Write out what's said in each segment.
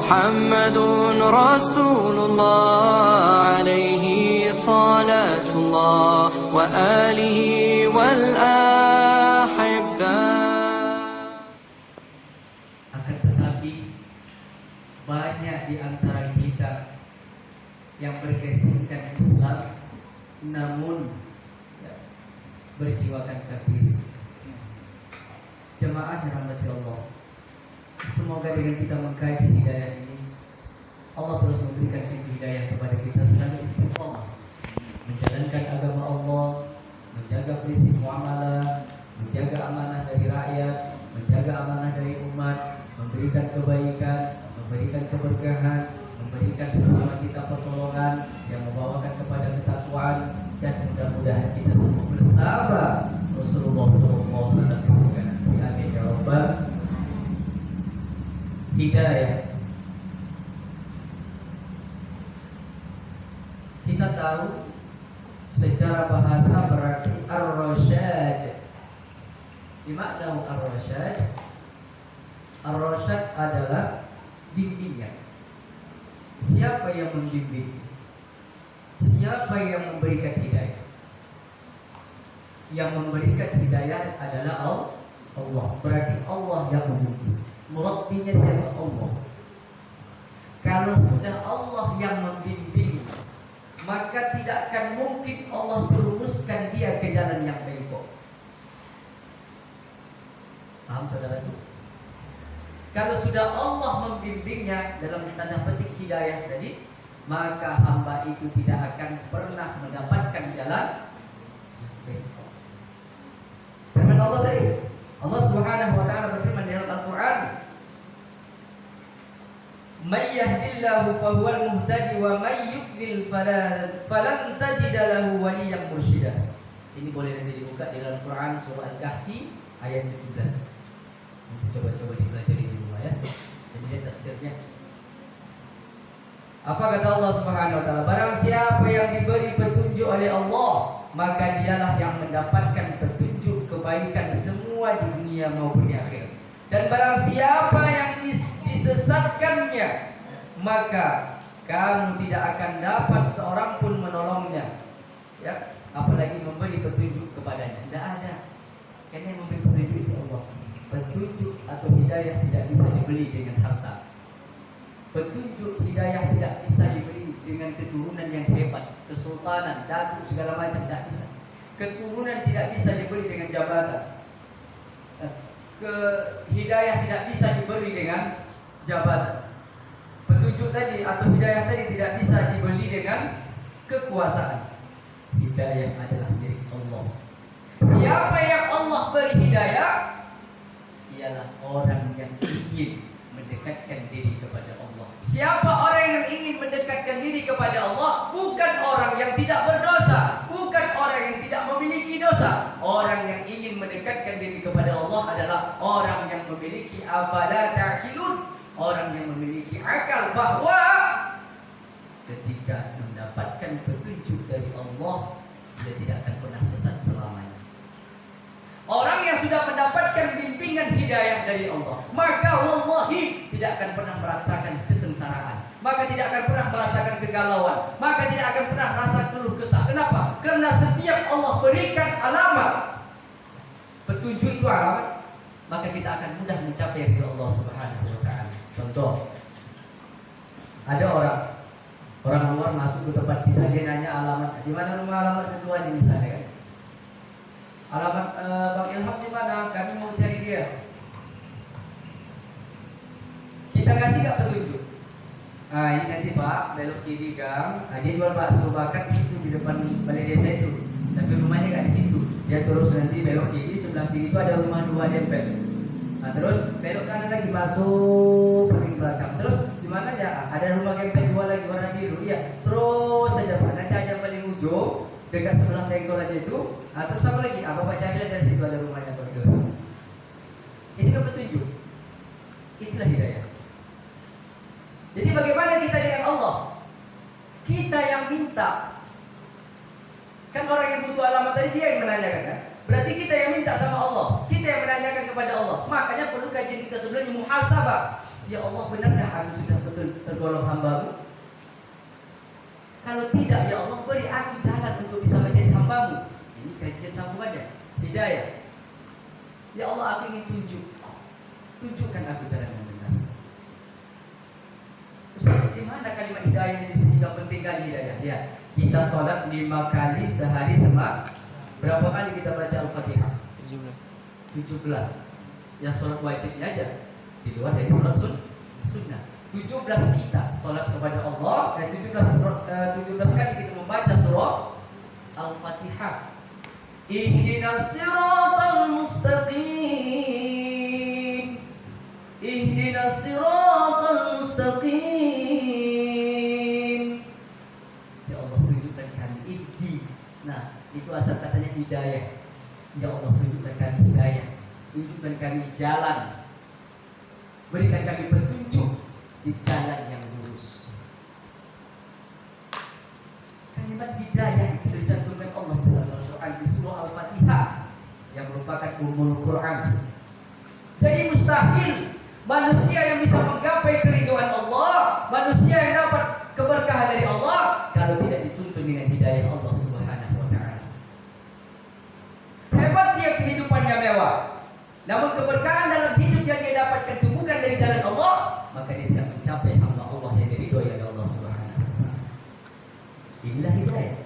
محمد رسول الله عليه صلاة الله وآله والأحبة. Akan tetapi banyak di antara kita yang berkesinkan Islam namun berjiwakan kafir. Jemaah yang dirahmati Allah, semoga dengan kita mengkaji hidayah ini, Allah terus memberikan hidayah kepada kita selalu istiqomah menjalankan agama Allah, menjaga prinsip muamalah, menjaga amanah dari rakyat, menjaga amanah dari umat, memberikan kebaikan, memberikan keberkahan, memberikan sesama kita pertolongan yang membawakan kepada ketakwaan, dan mudah-mudahan kita semua bersama Rasulullah SAW di surga nanti. Amin ya rabbal hidayah. Kita tahu secara bahasa berarti ar-rasyad. Di makna ar-rasyad, ar-rasyad adalah bimbingan. Siapa yang membimbing? Siapa yang memberikan hidayah? Yang memberikan hidayah adalah Allah. Berarti Allah yang membimbing. Murabbinya siapa? Allah. Kalau sudah Allah yang membimbing, maka tidak akan mungkin Allah teruskan dia ke jalan yang bengkok. Paham saudaraku? Kalau sudah Allah membimbingnya dalam tanda petik hidayah tadi, maka hamba itu tidak akan pernah mendapatkan jalan bengkok. Firman Allah tadi, Allah Subhanahu wa taala berfirman dalam Al-Qur'an, "May yahdillahu fahuwal muhtadi wa may yudlil falan tajida lahu waliyyan mursyida." Ini boleh nanti dibuka di dalam Al-Qur'an surah Al-Kahfi ayat 17. Nanti coba-coba dipelajari di rumah ya. Jadi lihat tafsirnya. Apa kata Allah Subhanahu wa taala? Barang siapa yang diberi petunjuk oleh Allah, maka dialah yang mendapatkan petunjuk kebaikan semua di dunia maupun di akhirat. Dan barang siapa yang disesatkannya, maka kamu tidak akan dapat seorang pun menolongnya. Ya, apalagi memberi petunjuk kepadanya. Tidak ada. Karena yang memberi petunjuk itu Allah. Petunjuk atau hidayah tidak bisa dibeli dengan harta. Petunjuk hidayah tidak bisa dibeli dengan keturunan yang hebat, kesultanan, datuk segala macam, tidak bisa. Keturunan tidak bisa dibeli dengan jabatan. Hidayah tidak bisa dibeli dengan jabatan. Petunjuk tadi atau hidayah tadi tidak bisa dibeli dengan kekuasaan. Hidayah adalah milik Allah. Siapa yang Allah beri hidayah, ialah orang yang ingin mendekatkan diri kepada Allah. Siapa orang yang ingin mendekatkan diri kepada Allah? Bukan orang yang tidak berdosa, bukan orang yang tidak memiliki dosa. Orang yang ingin mendekatkan diri kepada Allah adalah orang yang memiliki afala ta'qilun, orang yang memiliki akal bahwa ketika mendapatkan petunjuk dari Allah, dia tidak akan pernah sesat selamanya. Orang yang sudah mendapatkan bimbingan hidayah dari Allah, maka wallahi tidak akan pernah merasakan kesengsaraan, maka tidak akan pernah merasakan kegalauan, maka tidak akan pernah merasa keluh kesah. Kenapa? Karena setiap Allah berikan alamat, petunjuk itu alamat, maka kita akan mudah mencapai ridha Allah Subhanahu wa taala. Contoh, ada orang luar masuk ke tempat kita, dia nanya alamat, di mana rumah alamat ketua ini misalnya kan? Alamat Bang Ilham di mana? Kami mau cari dia. Kita kasih gak petunjuk? Nah ini nanti Pak, belok kiri Gang. Nah, dia jual bakso bakar di situ di depan balai desa itu. Tapi rumahnya gak di situ. Dia terus nanti belok kiri, sebelah kiri itu ada rumah 2 dempet. Nah terus belok kanan lagi masuk paling belakang. Terus di mana ya? Ada rumah dempet 2 lagi warna biru. Iya. Terus saja Pak. Nanti aja paling ujung dekat sebelah tenggol aja itu. Nah, terus apa lagi? Bapak carilah dari situ ada rumahnya Bang. Ini kan petunjuk. Itulah hidayah. Jadi bagaimana kita dengan Allah? Kita yang minta. Kan orang yang butuh alamat tadi dia yang menanyakan kan? Berarti kita yang minta sama Allah. Kita yang menanyakan kepada Allah. Makanya perlu kajian kita sebelumnya muhasabah. Ya Allah, benarkah aku sudah betul tergolong hamba-Mu? Kalau tidak, ya Allah, beri aku jalan untuk bisa menjadi hamba-Mu. Ini kajian sambungannya, hidayah. Ya Allah, aku ingin tunjukkan aku jalan yang benar. Ustaz, di mana kalimat hidayah ini sehingga penting kali hidayah? Ya, kita sholat 5 kali sehari berapa kali kita baca Al-Fatihah? 17. Yang sholat wajibnya aja, di luar dari sholat sunnah. 17 kita sholat kepada Allah, 17 kali kita membaca surah Al-Fatihah. Ihdinas siratal mustaqim, ihdinas siratal mustaqim. Ya Allah, tunjukkan kami ihdi. Nah, itu asal katanya hidayah. Ya Allah, tunjukkan kami hidayah, tunjukkan kami jalan, berikan kami petunjuk di jalan yang lurus. Kalimat hidayah itu dicantumkan Allah dalam Al-Quran di surah Al-Fatihah yang merupakan ummul Quran. Jadi mustahil manusia yang bisa menggapai keridhaan Allah, manusia yang dapat keberkahan dari Allah, kalau tidak dituntun dengan hidayah Allah Subhanahu wa ta'ala. Hebat dia kehidupannya mewah, namun keberkahan dalam hidup yang dia dapatkan itu bukan dari jalan Allah, maka dia tidak mencapai hamba Allah yang diridhoi oleh Allah Subhanahu wa ta'ala. Inilah hidayah.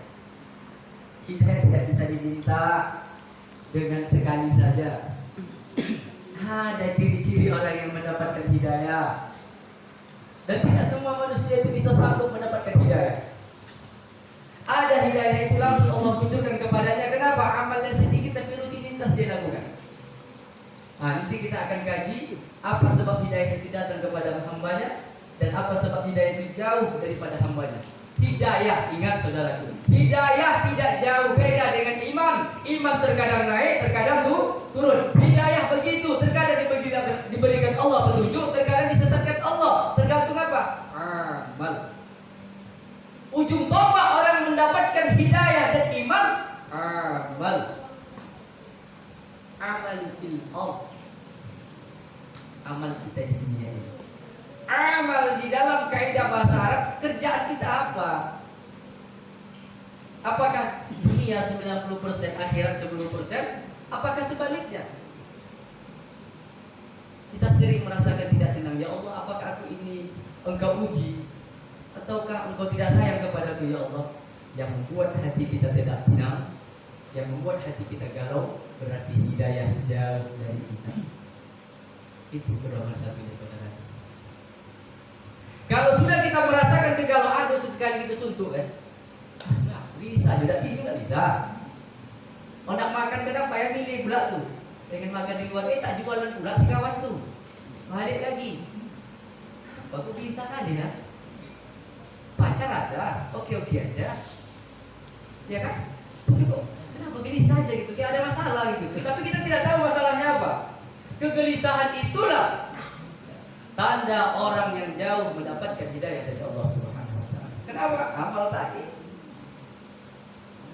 Hidayah tidak bisa diminta dengan sekali saja. Ada ciri-ciri orang yang mendapatkan hidayah, dan tidak semua manusia itu bisa sanggup mendapatkan hidayah. Ada hidayah itu langsung Allah munculkan kepadanya. Kenapa? Amalnya sedikit tapi rutinitas dia lakukan. Nanti kita akan kaji apa sebab hidayah itu datang kepada hambanya dan apa sebab hidayah itu jauh daripada hambanya. Hidayah, ingat saudaraku, hidayah tidak jauh beda dengan iman. Iman terkadang naik, terkadang turun. Hidayah begitu, terkadang diberikan Allah petunjuk, terkadang disesatkan Allah. Tergantung apa? Amal. Ujung tombak orang mendapatkan hidayah dan iman, amal. Amal fil ardh. Amal kita di dunia ini. Amal di dalam kaidah bahasa Arab, kerjaan kita apa? Apakah dunia 90%, akhirat 10%? Apakah sebaliknya? Kita sering merasakan tidak tenang. Ya Allah, apakah aku ini Engkau uji? Ataukah Engkau tidak sayang kepadaku, ya Allah? Yang membuat hati kita tidak tenang, yang membuat hati kita galau, berarti hidayah jauh dari kita. Itu nomor satunya, saudara. Kalau sudah kita merasakan kegalauan, sesekali kita suntuk kan? Nggak bisa, tidak tidur nggak bisa. Kalau nak makan kenapa ya milih pula tuh? Pengen makan di luar, tak jualan pula si kawan tuh. Balik lagi. Bagus bisa kan ya? Pacar ada, oke aja. Ya kan? Tapi kok kenapa gelisah aja gitu? Kayak ada masalah gitu. Tapi kita tidak tahu masalahnya apa. Kegelisahan itulah tanda orang yang jauh mendapatkan hidayah dari Allah Subhanahu wa ta'ala. Kenapa? Amal tadi.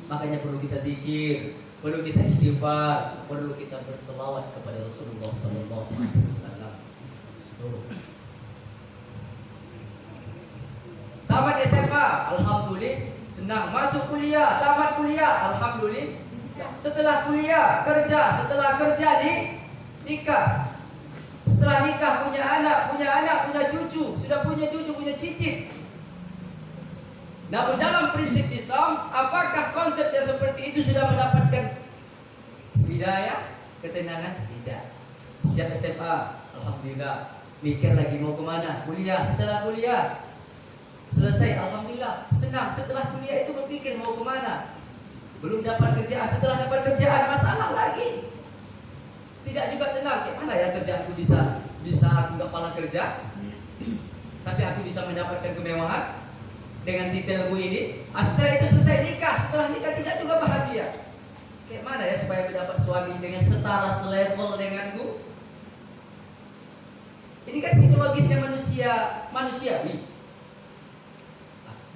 Makanya perlu kita zikir, perlu kita istighfar, perlu kita berselawat kepada Rasulullah sallallahu alaihi wasallam. Tamat SMA, alhamdulillah, senang. Masuk kuliah, tamat kuliah, alhamdulillah. Setelah kuliah, kerja, setelah kerja nikah. Setelah nikah punya anak, punya cucu, sudah punya cucu, punya cicit. Namun dalam prinsip Islam, apakah konsep yang seperti itu sudah mendapatkan hidayah, ketenangan? Tidak. Siap SMA, alhamdulillah. Mikir lagi mau kemana? Kuliah. Setelah kuliah selesai, alhamdulillah, senang. Setelah kuliah itu berpikir mau kemana? Belum dapat kerjaan. Setelah dapat kerjaan, masalah lagi. Tidak juga tenang, kayak mana ya kerjaanku bisa aku nggak pala kerja, tapi aku bisa mendapatkan kemewahan dengan detailku ini. Setelah itu selesai nikah, setelah nikah tidak juga bahagia. Kayak mana ya supaya aku dapat suami dengan setara selevel denganku? Ini kan psikologisnya manusiawi.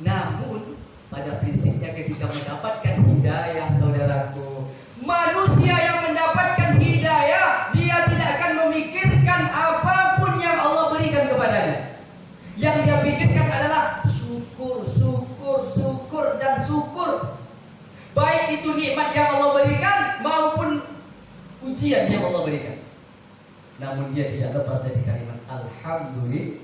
Namun pada prinsipnya ketika mendapatkan hidayah, saudaraku, manusia yang mendapatkan hidayah, dia tidak akan memikirkan apapun yang Allah berikan kepada ujian yang Allah berikan. Namun dia tidak lepas dari kalimat alhamdulillah.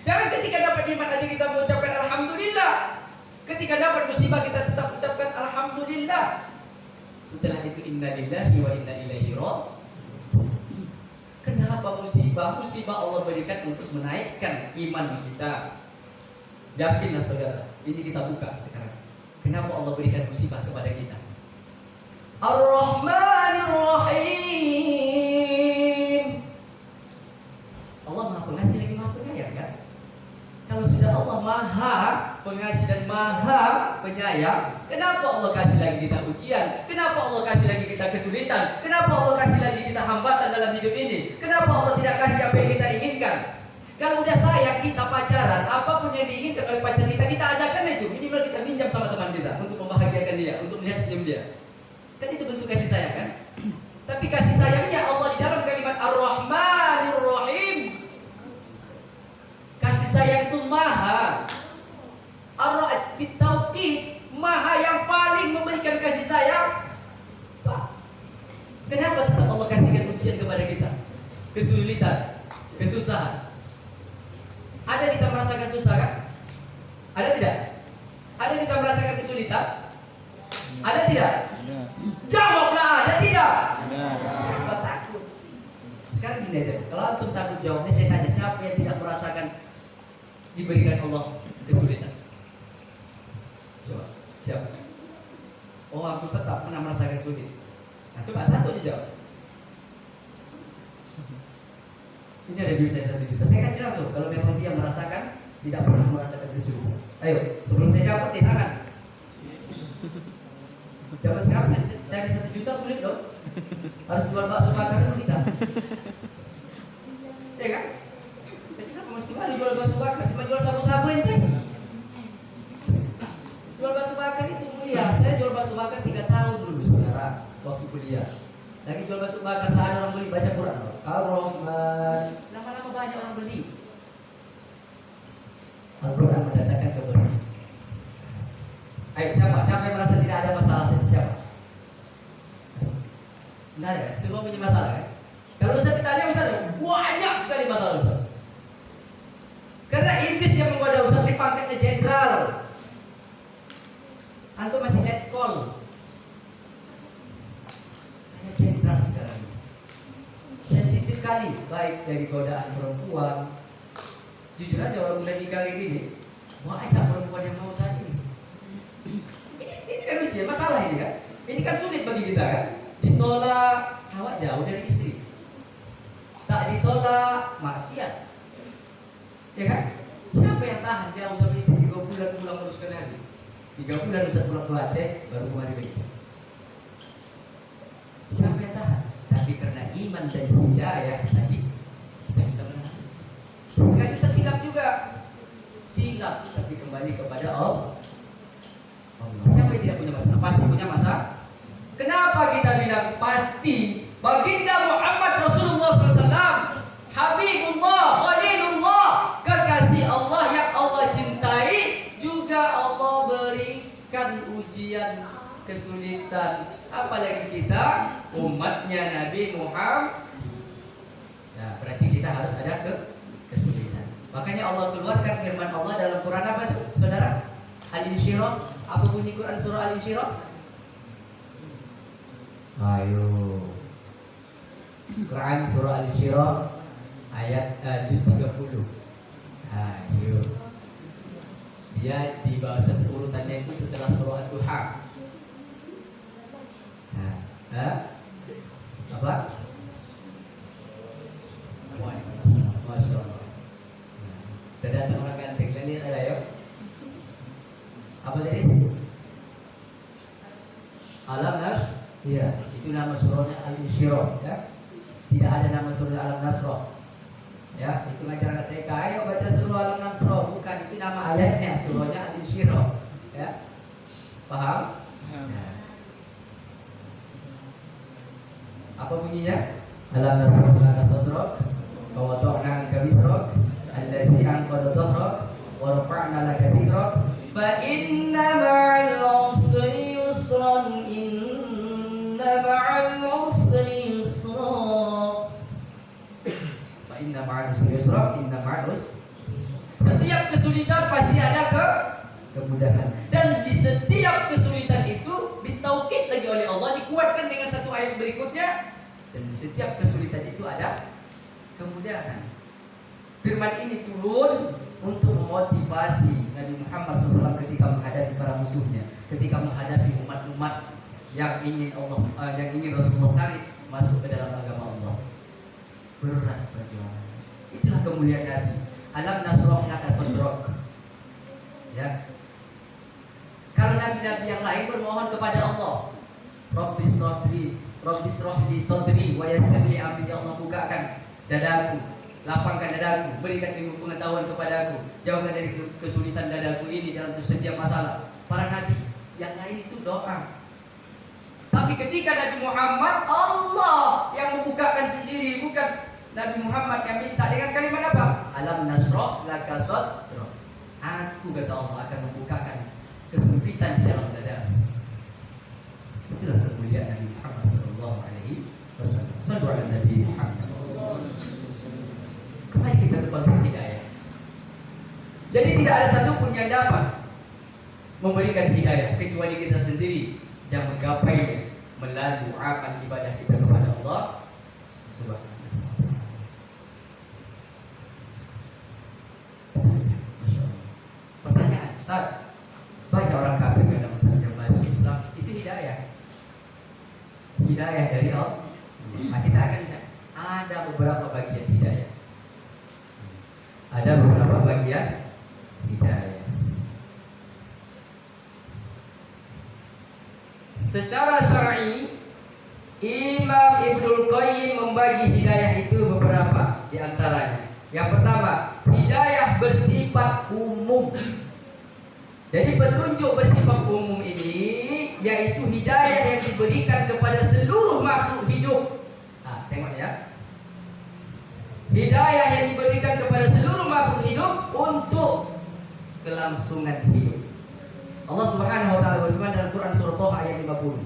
Jangan ketika dapat nikmat aja kita mengucapkan alhamdulillah. Ketika dapat musibah kita tetap ucapkan alhamdulillah. Setelah itu innalillahi wa inna ilaihi raji'un. Kenapa musibah? Musibah Allah berikan untuk menaikkan iman kita. Yakinlah saudara, ini kita buka sekarang. Kenapa Allah berikan musibah kepada kita? Ar-Rahmanir Rahim. Allah Maha Pengasih lagi Maha Penyayang kan? Kalau sudah Allah Maha Pengasih dan Maha Penyayang, kenapa Allah kasih lagi kita ujian? Kenapa Allah kasih lagi kita kesulitan? Kenapa Allah kasih lagi kita hambatan dalam hidup ini? Kenapa Allah tidak kasih apa yang kita inginkan? Kalau udah sayang kita pacaran, apapun yang diinginkan oleh pacar kita, kita adakan itu. Minimal kita minjam sama teman kita untuk membahagiakan dia, untuk melihat senyum dia. Kan itu bentuk kasih sayang kan? Tapi kasih sayangnya Allah di dalam kalimat Ar-Rahmanir Rahim. Kasih sayang itu maha. Ar-Rahman bitauqid, maha yang paling memberikan kasih sayang. Kenapa tetap Allah kasihkan ujian kepada kita? Kesulitan, kesusahan. Ada kita merasakan susah kan? Ada tidak? Ada kita merasakan kesulitan? Ada tidak? Jawablah, ada tidak? Kenapa takut? Sekarang gini aja, kalau antum takut jawabnya, saya tanya siapa yang tidak merasakan diberikan Allah kesulitan? Coba, siapa? Oh, aku tetap pernah merasakan sulit. Nah, coba satu aja jawab. Ini ada duit saya 1 juta, saya kasih langsung. Kalau memang dia merasakan, tidak pernah merasakan kesulitan. Ayo, sebelum saya jawab, di tangan. Zaman sekarang saya cari 1 juta sulit dong. Harus jual bakso bakar dulu kita. Ya kan? Jadi kenapa mesti malu jual bakso bakar? Cuma jual sabu-sabu ente. Jual bakso bakar itu mulia. Saya jual bakso bakar 3 tahun dulu saudara, waktu kuliah. Lagi jual bakso bakar, tak ada orang beli, baca Quran. Ar-Rahman. Lama-lama banyak orang beli. Al-Quran mendatangkan keberkahan. Ayo siapa yang merasa tidak ada masalah itu siapa? Tidak ada kan? Semua punya masalah kan? Kalau Ustaz ditanya Ustaz, banyak sekali masalah Ustaz. Karena iblis yang menggoda Ustaz di pangkatnya jenderal. Antum masih letkol. Saya jenderal sekarang. Sensitif kali, baik dari godaan perempuan. Jujur aja orang udah nikah kayak gini, banyak perempuan yang mau saya ini. Ini kan ujian, masalah ini kan. Ini kan sulit bagi kita kan. Ditolak, awak jauh dari istri. Tak ditolak, maksiat. Ya kan? Siapa yang tahan jauh sama istri 3 bulan pulang terus ke lagi? 3 bulan Ustaz pulang ke Aceh, baru kemarin lagi. Siapa yang tahan? Tapi karena iman dan hidayah tadi, kita bisa menahan. Sekali bisa silap juga. Silap, tapi kembali kepada Allah. Siapa yang tidak punya masalah? Pasti punya masalah. Kenapa kita bilang pasti? Baginda Muhammad Rasulullah SAW, Habibullah, Khalilullah, kekasih Allah yang Allah cintai, juga Allah berikan ujian, kesulitan. Apalagi kita umatnya Nabi Muhammad. Nah, berarti kita harus ada kesulitan. Makanya Allah keluarkan firman Allah dalam Quran apa itu? Saudara? Al-Insyirah. Apa bunyi Quran surah Al-Insyirah? Ayo. Quran surah Al-Insyirah ayat juz 30. Ayo. Dia di bawah urutannya itu setelah surah Ad-Duha. Apa? Masya Allah. Sudah datang orang ganteng, lihat ada ya. Apa tadi? Alam Nas? Iya, itu nama surahnya Al-Insyirah ya. Tidak ada nama surah Alam Nasrah. Ya, itu ngajar anak TK, ayo baca surah Alam Nasrah. Bukan, itu nama ayatnya, surahnya Al-Insyirah. Ya. Paham? Ya. Apa bunyinya? Alam Nasrah laka sadrak wa wada'na anka wizrak alladzi anqadha dhahrak wa rafa'na laka dhikrak fa inna ma'al usri yusran inna ma'al usri Inna ma'al usri yusra, inna ma'al usri. Setiap kesulitan pasti ada kemudahan. Dan di setiap kesulitan itu ditaukid lagi oleh Allah, dikuatkan dengan satu ayat berikutnya. Dan di setiap kesulitan itu ada kemudahan. Firman ini turun untuk memotivasi Nabi Muhammad SAW ketika menghadapi para musuhnya, ketika menghadapi umat-umat yang ingin Rasulullah tarik masuk ke dalam agama Allah. Berat perjuangan. Itulah kemuliaan Nabi. Alam nasroh laka sadrak. Ya. Karena nabi-nabi yang lain bermohon kepada Allah, Rabbi shrahli sadri wa yassir li amri. Ya Allah, bukakan dadaku, lapangkan dadaku, berikan ilmu pengetahuan kepadaku, jauhkan dari kesulitan dadaku ini dalam setiap masalah. Para nabi yang lain itu doa. Tapi ketika Nabi Muhammad, Allah yang membukakan sendiri, bukan Nabi Muhammad yang minta dengan kalimat apa? Alam nasroh laka sadrak. Aku, kata Allah, akan membukakan kesempitan di dalam dada. Itulah kemuliaan Nabi Muhammad sallallahu alaihi wasallam. Sallu ala Nabi Muhammad. Kembali kita ke konsep hidayah. Jadi tidak ada satupun yang dapat memberikan hidayah kecuali kita sendiri yang menggapainya melalui amal ibadah kita kepada Allah Subhanahu. Pertanyaan, Ustaz, banyak orang kafir yang masuk Islam, itu hidayah. Hidayah dari Allah. Nah, kita akan lihat ada beberapa bagian hidayah. Ada beberapa bagian hidayah. Secara syar'i, Imam Ibnul Qayyim membagi hidayah itu beberapa di antaranya. Yang pertama, hidayah bersifat umum. Jadi petunjuk bersifat umum ini yaitu hidayah yang diberikan kepada seluruh makhluk hidup. Nah, tengok ya. Hidayah yang diberikan kepada seluruh makhluk hidup untuk kelangsungan hidup. Allah Subhanahu wa taala berfirman dalam Quran surah Thaha ayat 50.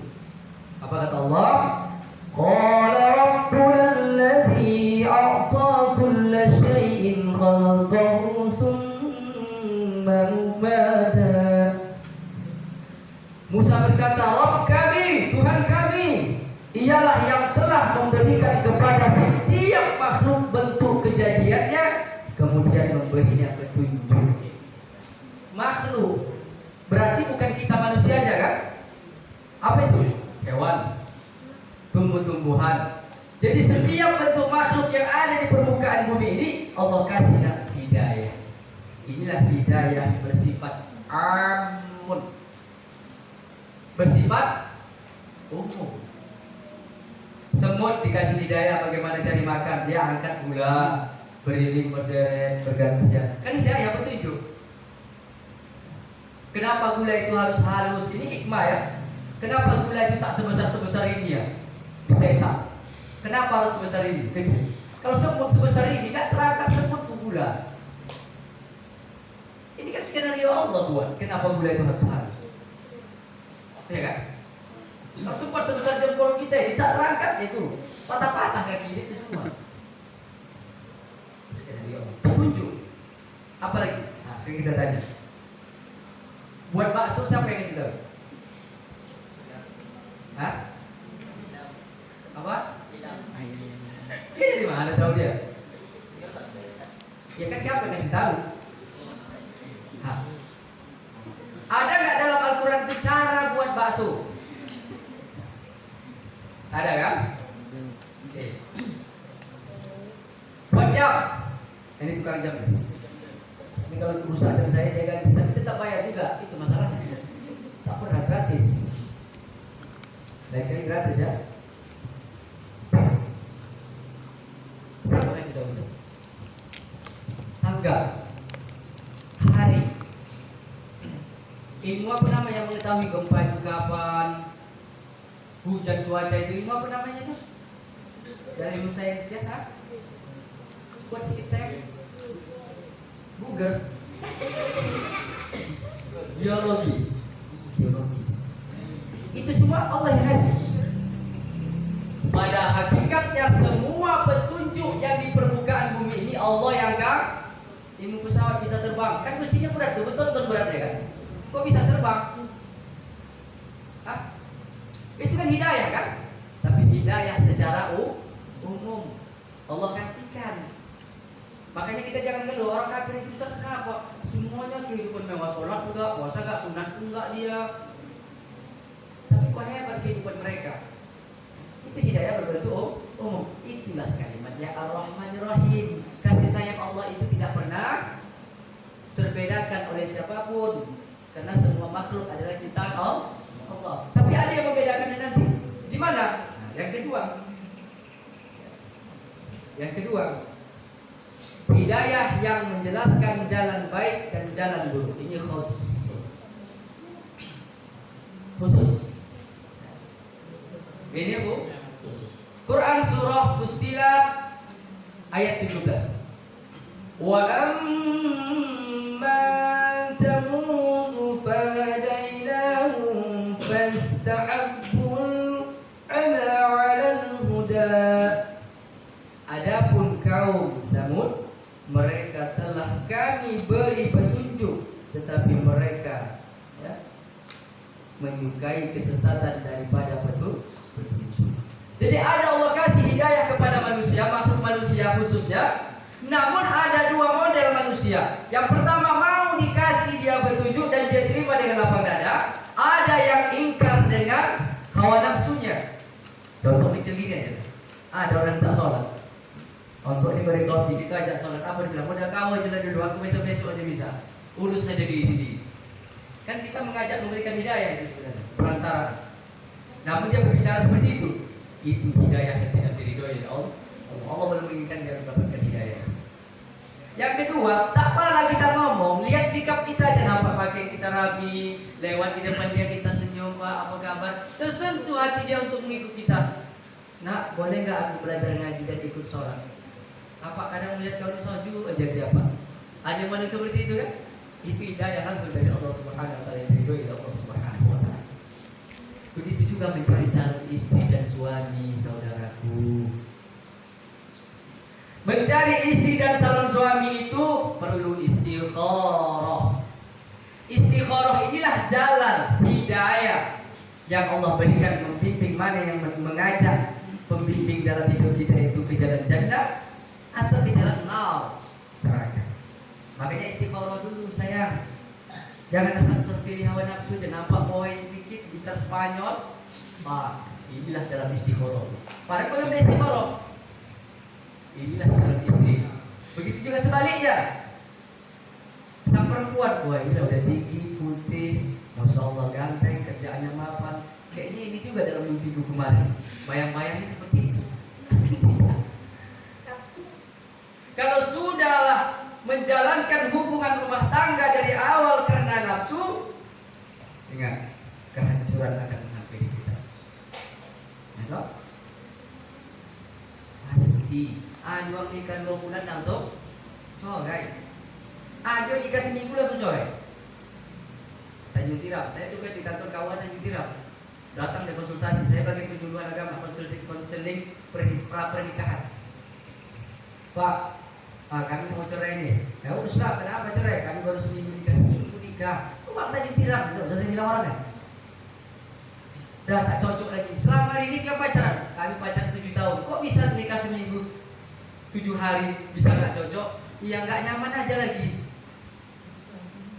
Apa kata Allah? Qala rabbuna alladzi a'ta kulla syai'in khalqahu tsumma mada. Musa berkata, Rabb kami, Tuhan kami, ialah yang telah memberikan kepada setiap makhluk bentuk kejadiannya, kemudian memberinya petunjuk. Makhluk berarti bukan kita manusia aja kan? Apa itu? Hewan, tumbuh-tumbuhan. Jadi setiap bentuk makhluk yang ada di permukaan bumi ini Allah kasih hidayah. Inilah hidayah bersifat amun, bersifat umum. Semut dikasih hidayah bagaimana cari makan, dia angkat gula, beriring berderet bergantian. Kan hidayah petunjuk. Kenapa gula itu harus halus? Ini hikmah ya. Kenapa gula itu tak sebesar ini ya? Dicetak. Kenapa harus sebesar ini? Kecil. Kalau semut sebesar ini, tak terangkat semut itu gula. Ini kan skenario Allah buat. Kenapa gula itu harus halus? Ya kan? Kalau semut sebesar jempol kita ini, tak terangkat itu. Patah-patah kaki itu semua. Skenario Allah. Petunjuk. Apa lagi? Nah, sekarang kita tanya. Buat bakso siapa yang kasih tahu? Hah? Apa? Dia dari mana tahu dia? Ya kan siapa yang kasih tahu? Hah? Ada nggak dalam Al-Quran itu cara buat bakso? Ada kan? Oke. Buat jam. Ini tukang jam. Ini kalau rusak dan saya dia ganti, tapi tetap bayar juga. Itu masalahnya. Tak pernah gratis. Lain kali gratis ya. Siapa kasih tahu itu? Tanggal, hari. Ilmu apa namanya mengetahui gempa itu kapan? Hujan cuaca itu ilmu apa namanya tuh? Dari ilmu sains ya kan? Buat sedikit saya. Google. Biologi. Itu semua Allah yang kasih. Pada hakikatnya semua petunjuk yang di permukaan bumi ilmu pesawat bisa terbang, kan mesinnya berat, betul beratnya kan? Kok bisa terbang? Hah? Itu kan hidayah kan? Tapi hidayah secara umum Allah kasihkan. Makanya kita jangan ngeluh orang kafir itu kenapa? Semuanya kehidupan mewah, sholat enggak, puasa enggak, sunat enggak dia. Tapi kok hebat kehidupan mereka? Itu hidayah berbentuk umum. Itulah kalimatnya Ar-Rahmanir Rahim. Kasih sayang Allah itu tidak pernah terbedakan oleh siapapun, karena semua makhluk adalah ciptaan Allah. Tapi ada yang membedakannya nanti. Di mana? Nah, yang kedua, hidayah yang menjelaskan jalan baik dan jalan buruk. Ini khusus. Ini Bu. Quran surah Fussilat ayat 17. Wa amma tamud fahadainahum fastahabbul 'ama 'alal huda. Adapun kaum Samud, mereka telah kami beri petunjuk, tetapi mereka menyukai kesesatan daripada petunjuk. Jadi ada Allah kasih hidayah kepada manusia, makhluk manusia khususnya. Namun ada dua model manusia. Yang pertama mau dikasih dia petunjuk dan dia terima dengan lapang dada. Ada yang ingkar dengan hawa nafsunya. Contoh kecil ini aja. Ada orang tak sholat. Untuk ini beri kopi, kita ajak sholat apa dia bilang, udah kau aja lah dulu, aku besok aja bisa. Urus saja di sini. Kan kita mengajak memberikan hidayah itu sebenarnya, perantara. Namun dia berbicara seperti itu. Itu hidayah yang tidak diridhoi oleh Allah. Allah belum menginginkan dia mendapatkan hidayah. Yang kedua, tak apalah kita ngomong, lihat sikap kita aja, nampak pakai kita rapi, lewat di depan dia kita senyum, Pak, apa kabar? Tersentuh hati dia untuk mengikut kita. Nak, boleh nggak aku belajar ngaji dan ikut sholat? Apa kadang melihat kau ini soju aja dia apa? Ada yang manusia seperti itu kan? Itu hidayah langsung dari Allah Subhanahu wa taala, diridhoi oleh Allah Subhanahu wa taala. Begitu juga mencari calon istri dan suami, saudaraku. Mencari istri dan calon suami itu perlu istikharah. Istikharah inilah jalan hidayah yang Allah berikan, membimbing mana yang mengajak pembimbing dalam hidup kita itu ke jalan jannah atau ke jalan neraka. Makanya istikharah dulu sayang. Jangan asal terpilih hawa nafsu dan nampak boy sedikit gitar Spanyol. Pak, inilah dalam istikharah. Padahal belum ada istikharah. Inilah jalan istri. Begitu juga sebaliknya. Sang perempuan, wah ini udah tinggi, putih, masya Allah ganteng, kerjaannya mapan. Kayaknya ini juga dalam mimpiku kemarin. Bayang-bayangnya seperti itu. Kalau sudahlah menjalankan hubungan rumah tangga dari awal karena nafsu, ingat kehancuran akan menghampiri kita. Ya, pasti. Ada nikah 2 bulan langsung corai. Ada nikah seminggu langsung corai. Tanjung Tirap, saya tugas di kantor kawan Tanjung Tirap. Datang di konsultasi, saya bagi penyuluhan agama, konseling pernikahan. Pak, kami mau cerai nih. Ya udah, kenapa cerai? Kami baru seminggu nikah. Pak Tanjung Tirap, tidak usah saya bilang orang kan. Dah tak cocok lagi. Selama hari ini kita pacaran. Kami pacaran 7 tahun. Kok bisa nikah seminggu 7 hari bisa nggak cocok? Ya nggak nyaman aja lagi.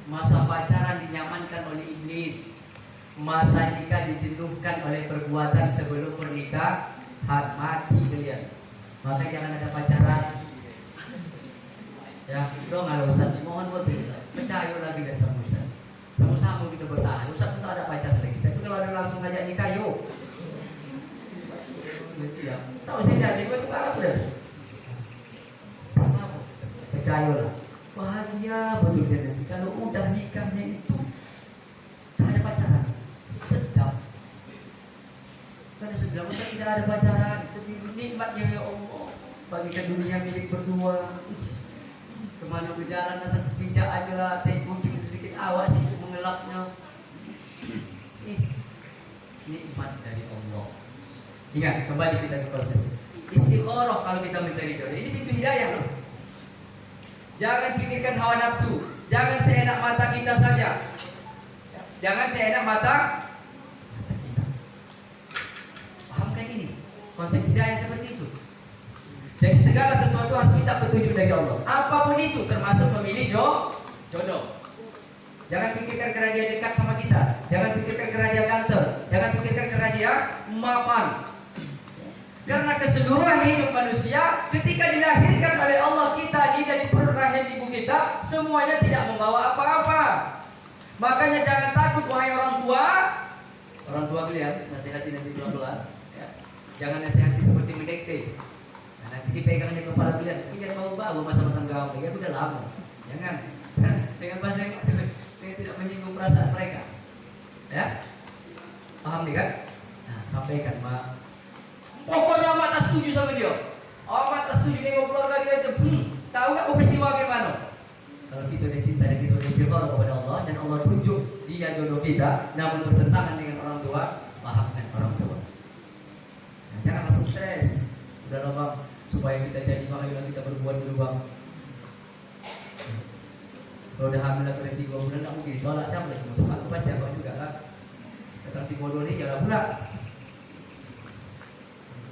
Masa pacaran dinyamankan oleh iblis. Masa nikah dijenuhkan oleh perbuatan sebelum pernikahan. Mati kalian. Makanya jangan ada pacaran. Ya, dong ada Ustaz. Mohon buat Ustaz. Percaya lagi dan sama Ustaz. Sama-sama kita bertahan. Ustaz pun tak ada pacaran lagi. Tapi kalau ada langsung ngajak nikah, yuk. Siap. Tahu saya dah jadi itu Arab dah. Percayalah. Bahagia betul dia nanti kalau udah nikahnya itu tak ada pacaran. Sedap. Karena sedap masa tidak ada pacaran. Jadi nikmatnya ya Allah. Bagikan dunia milik berdua. Kemana berjalan rasa terpijak aja lah. Teh kucing sedikit awak sih mengelapnya. Nikmat dari Allah. Ingat, kembali kita ke konsep istikharah kalau kita mencari jodoh. Ini pintu hidayah loh. Jangan pikirkan hawa nafsu. Jangan seenak mata kita saja. Jangan seenak mata kita. Pahamkan ini? Konsep hidayah seperti itu. Jadi segala sesuatu harus minta petunjuk dari Allah. Apapun itu, termasuk memilih jodoh. Jangan pikirkan karena dia dekat sama kita. Jangan pikirkan karena dia ganteng. Jangan pikirkan karena dia mapan. Karena keseluruhan hidup manusia ketika dilahirkan oleh Allah kita ini dari perut rahim ibu kita, semuanya tidak membawa apa-apa. Makanya jangan takut wahai orang tua. Orang tua kalian nasihati nanti pelan-pelan. Ya. Jangan nasihati seperti mendekte. Nah, nanti dipegang di kepala kalian. Tapi jangan mau bau masa-masa gaul. Ya udah lama. Jangan. Dengan bahasa yang tidak menyinggung perasaan mereka. Ya. Paham nih kan? Nah, sampaikan, Mak. Pokoknya Mak tak setuju sama dia. Mak tak setuju dengan keluarga dia itu. Tahu nggak peristiwa kayak mana? Kalau kita udah cinta dan kita udah istighfar kepada Allah dan Allah tunjuk dia jodoh kita, namun bertentangan dengan orang tua, pahamkan orang tua. Nah, jangan langsung stres. Udah lah Bang, supaya kita jadi makanya kita berbuat dulu Bang. Kalau udah hamil lagi 3 bulan, aku mungkin ditolak siapa lagi masuk aku pasti abang juga lah. Kata si bodoh ini jalan pula.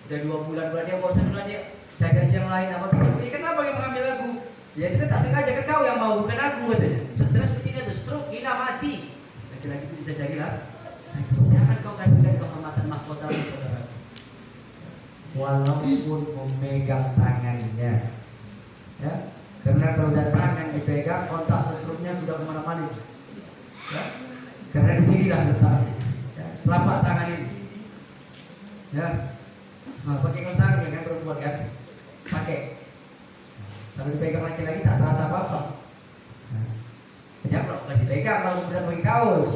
Udah 2 bulan dia bosan lah dia cari yang lain apa bisa. Kenapa yang mengambil aku? Ya kita tak sengaja ke kau yang mau bukan aku katanya. Stres seperti itu, stroke, gila mati. Laki-laki itu bisa jadi lah. Jangan kau kasihkan kehormatan mahkota saudara. Walaupun memegang tangannya, ya. Karena kalau udah tangan dipegang, otak setrumnya sudah kemana-mana itu. Ya. Karena di sinilah letaknya. Ya. Telapak tangan ini. Ya. Nah, pakai kaos tangan kan perempuan kan? Pakai. Kalau dipegang laki-laki tak terasa apa-apa. Nah. Kalau kasih pegang, kalau sudah pakai kaos.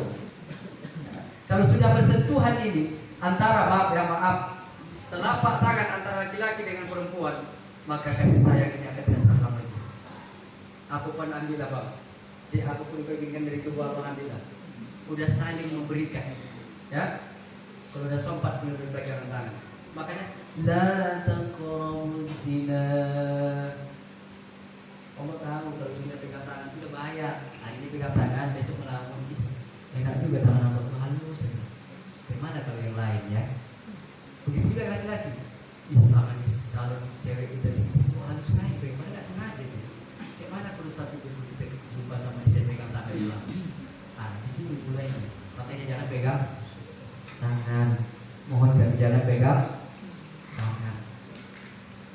Nah. Kalau sudah bersentuhan ini antara maaf, telapak tangan antara laki-laki dengan perempuan, maka kasih sayang ini akan tidak terhalang lagi. Apapun ambillah Bang. Jadi apapun dipegangkan dari tubuh abang ambillah. Udah saling memberikan. Ya. Kalau udah sompat punya berpegangan tangan. Makanya la taqrabuz zina. Allah tahu kalau dia pegang tangan itu bahaya. Hari ini pegang tangan, besok melawan. Enak juga tangan abang halus. Gimana kalau yang lain ya? Begitu juga laki-laki. Tangan calon cewek kita ini semua halus sekali. Bagaimana nggak sengaja tuh? Mana perlu satu betul kita jumpa sama dia pegang tangan dia. Di sini mulainya. Makanya jangan pegang tangan. Mohon jangan pegang tangan.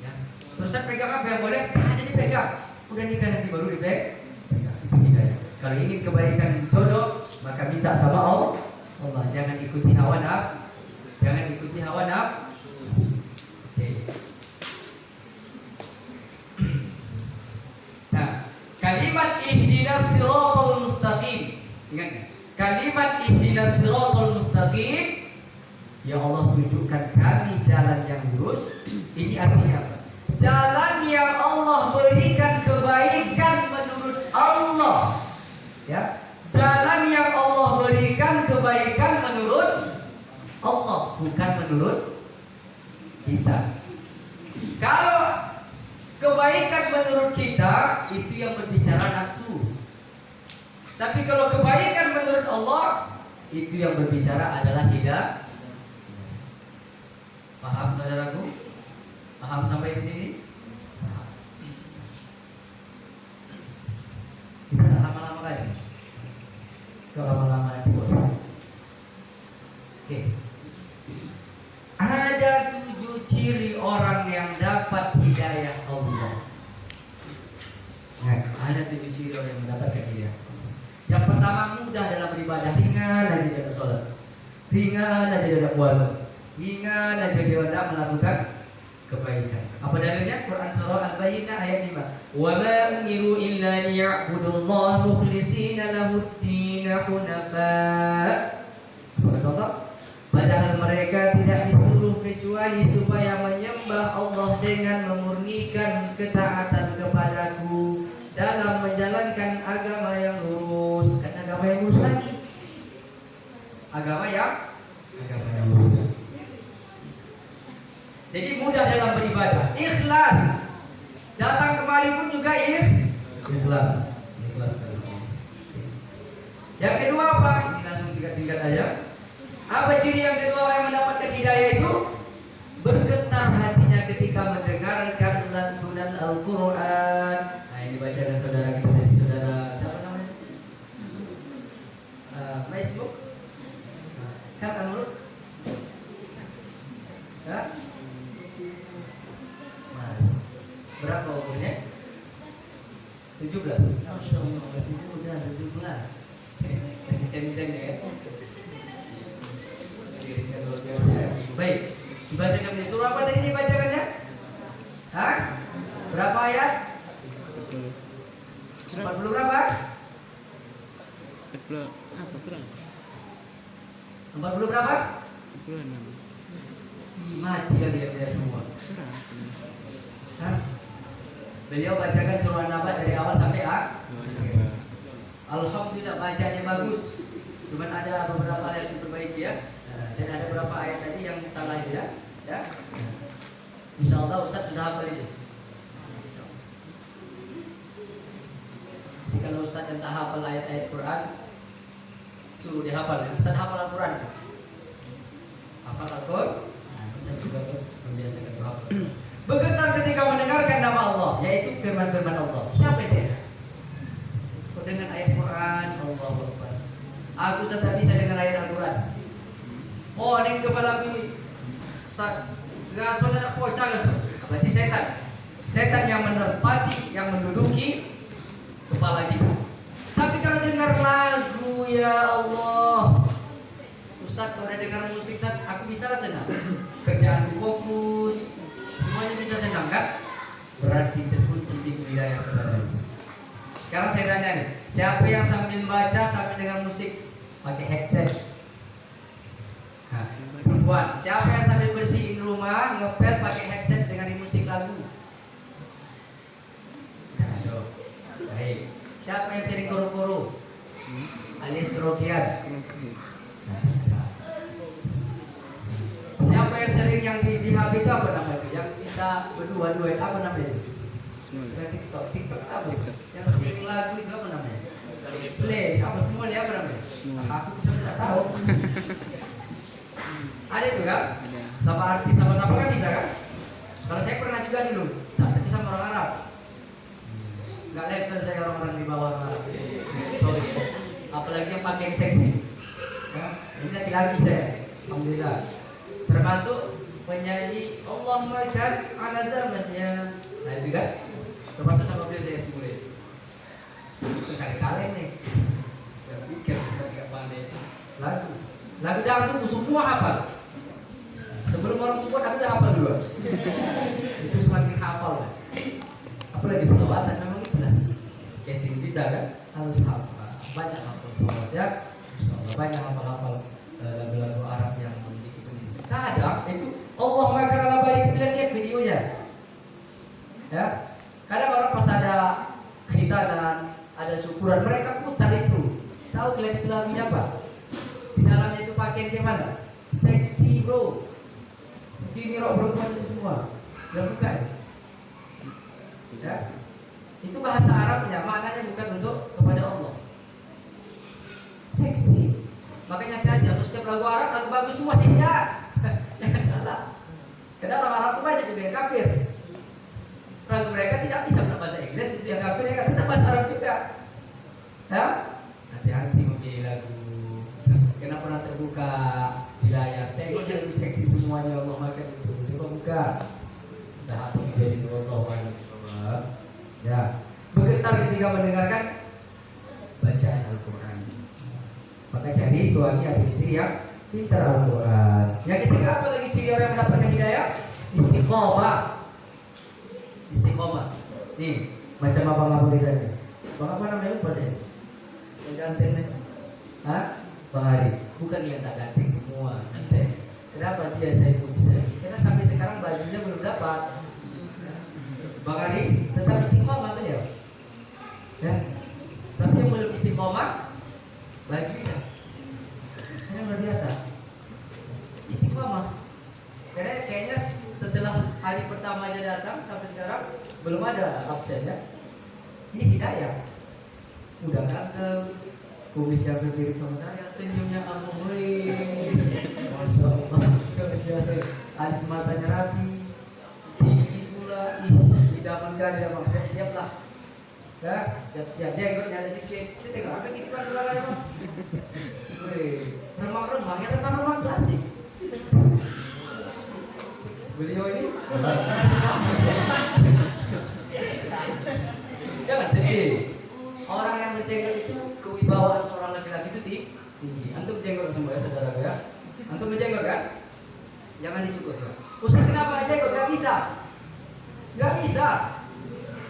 Ya. Terus pegang apa yang boleh? Hanya dipegang. Udah nikah nanti baru dipegang. Itu hidayah. Kalau ingin kebaikan jodoh, maka minta sama Allah. Jangan ikuti hawa nafsu. Jangan ikuti hawa nafsu. Kalimat ihdinas siratal mustaqim. Ingat, kalimat ihdinas siratal mustaqim, ya Allah tunjukkan kami jalan yang lurus. Ini artinya apa? Jalan yang Allah berikan kebaikan menurut Allah. Ya. Jalan yang Allah berikan kebaikan menurut Allah, bukan menurut kita. Kalau kebaikan menurut kita itu yang berbicara nafsu. Tapi kalau kebaikan menurut Allah itu yang berbicara adalah hidayah. Paham saudaraku? Paham sampai di sini? Paham. Kita tak lama-lama lagi. Kalau lama-lama nanti bosan. Oke. Ada 7 ciri orang yang dapat hidayah Allah. Nah, ada 7 ciri orang yang mendapatkan hidayah. Yang pertama, mudah dalam beribadah, ringan aja dalam sholat, ringan aja dalam puasa, ringan aja dia melakukan kebaikan. Apa dalilnya? Quran surah Al-Bayyinah ayat 5. Wa ma umiru illa liya'budullaha mukhlishina lahud-din hunafa. Kata Allah, padahal mereka tidak disuruh kecuali supaya menyembah Allah dengan memurnikan ketaatan kepadaku dalam menjalankan agama yang lurus. Kan agama yang lurus lagi. Agama yang lurus. Jadi mudah dalam beribadah, ikhlas. Datang kemari pun juga Ikhlas. Ikhlas karena Allah. Yang kedua apa? Ini langsung singkat-singkat aja. Apa ciri yang kedua orang yang mendapatkan hidayah itu? Bergetar hatinya ketika mendengarkan lantunan Al-Quran. Nah ini bacakan saudara kita tadi, saudara siapa namanya? Facebook? Kan Anur? Ya? Nah, berapa umurnya? 17. Masya Allah, masih muda 17. Masih ceng-ceng ya. Spiritnya luar biasa. Baik, dibacakan di surah apa tadi dibacakannya? Hah? Berapa ayat? 40 berapa? 40 apa surah? 40 berapa? 46 Mati kali ya semua. surah. Hah? Beliau bacakan surah An-Naba dari awal sampai akhir. Alhamdulillah bacanya bagus. Cuman ada beberapa ayat yang diperbaiki ya. Dan ada beberapa ayat tadi yang salah itu ya. Ya. Insyaallah Ustaz sudah hafal itu. Jadi kalau Ustaz yang tak hafal ayat-ayat Quran, suruh dihafal ya. Ustaz hafal Al-Quran. Hafal Al-Quran. Ustaz juga membiasakan hafal. Bergetar ketika mendengarkan nama Allah, yaitu firman-firman Allah. Siapa itu? Kau dengan ayat Quran, Allahu Akbar. Aku tak bisa dengan ayat Al-Quran. Oh, ini kepala aku. Ustaz, enggak saudara pocah lah. Berarti setan. Setan yang menempati, yang menduduki kepala kita. Tapi kalau dengar lagu, ya Allah, Ustaz, kalau udah dengar musik, Ustaz, aku bisa lah tenang. Kerjaanku fokus, semuanya bisa tenang kan? Berarti terkunci di wilayah kebenaran. Sekarang saya tanya nih, siapa yang sambil baca sambil dengar musik pakai headset? Nah, buat siapa yang sambil bersihin rumah ngepel pakai headset dengan musik lagu? Nah, aduh. Baik. Siapa yang sering koro-koro? Alias kerokian. Siapa yang sering yang di HP itu apa namanya itu? Yang bisa berdua-dua itu apa namanya itu? TikTok apa itu? Yang streaming lagu itu apa namanya? Slay, apa semua dia apa namanya? Aku tidak tahu. Ada itu kan? Sama artis sama-sama kan bisa kan? Kalau saya pernah juga dulu, tapi sama orang Arab. Gak level saya orang-orang di bawah orang Arab. Sorry ya. Apalagi yang pakai seksi. Ya, ini laki-laki saya. Alhamdulillah. Termasuk penyanyi Allah makan ala zamannya. Nah itu kan? Termasuk sama beliau saya semula. Itu kali-kali nih. Yang pikir bisa gak pandai. Lagu dangdut itu semua hafal. Sebelum orang tua aku udah hafal dulu. Itu semakin hafal kan. Apalagi selawatan memang itulah. Casing kita kan harus hafal. Banyak hafal selawat ya. Insyaallah banyak hafal-hafal lagu-lagu Arab yang memiliki pendidikan. Kadang itu Allah makan ala balik bilang lihat videonya. Ya. Kadang orang pas ada khitanan, ada syukuran, mereka putar itu. Tahu kalian itu lagunya apa? Di dalamnya itu pakaian kayak mana? Seksi bro. Ini rok perempuan itu semua. Udah buka ya? Tidak. Itu bahasa Arabnya, maknanya bukan untuk kepada Allah. Seksi. Makanya hati-hati, setiap lagu Arab, lagu bagus semua tidak. Jangan salah. Karena orang Arab itu banyak juga yang kafir. Lagu mereka tidak bisa bahasa Inggris, itu yang kafir yang tidak bahasa Arab juga. Ya? Hati-hati memilih lagu. Kenapa pernah terbuka di layar? Tengok yang seksi semuanya Allah makan itu. Coba buka. Dah apa menjadi Allah. Ya. Bergetar ketika mendengarkan bacaan Al-Quran. Maka cari suami atau istri yang pintar Al-Quran. Yang ketiga apa lagi ciri orang yang mendapatkan hidayah? Istiqomah. Istiqomah. Nih, macam abang Abu tadi. Bang apa namanya lupa saya? Yang ganteng nih. Hah? Bang Hari. Bukan yang tak ganteng semua. Ganteng. Kenapa dia saya puji saya? Karena sampai sekarang bajunya belum dapat. Bang Hari tetap istiqomah beliau. Ya. Tapi yang belum istiqomah bajunya. Ini luar biasa. Istiqomah. Karena kayaknya setelah hari pertama dia datang sampai sekarang belum ada absen ya. Ini hidayah. Udah ganteng, kumisnya mirip sama saya, senyumnya kamu Masya Allah, biasa. Alis matanya rapi, tinggi pula, idaman kan, idaman siap-siap lah. Ya, siap-siap, jenggotnya ada sedikit. Kita tengok apa sih di belakang Bang? Remang-remang, ya remang-remang klasik. Beliau ini jangan sedih. Orang yang berjenggot itu kewibawaan seorang laki-laki itu tinggi. Antum jenggot semua ya saudara ya. Antum berjenggot kan? Jangan dicukur ya. Ustaz kenapa jenggot? Gak bisa. Gak bisa.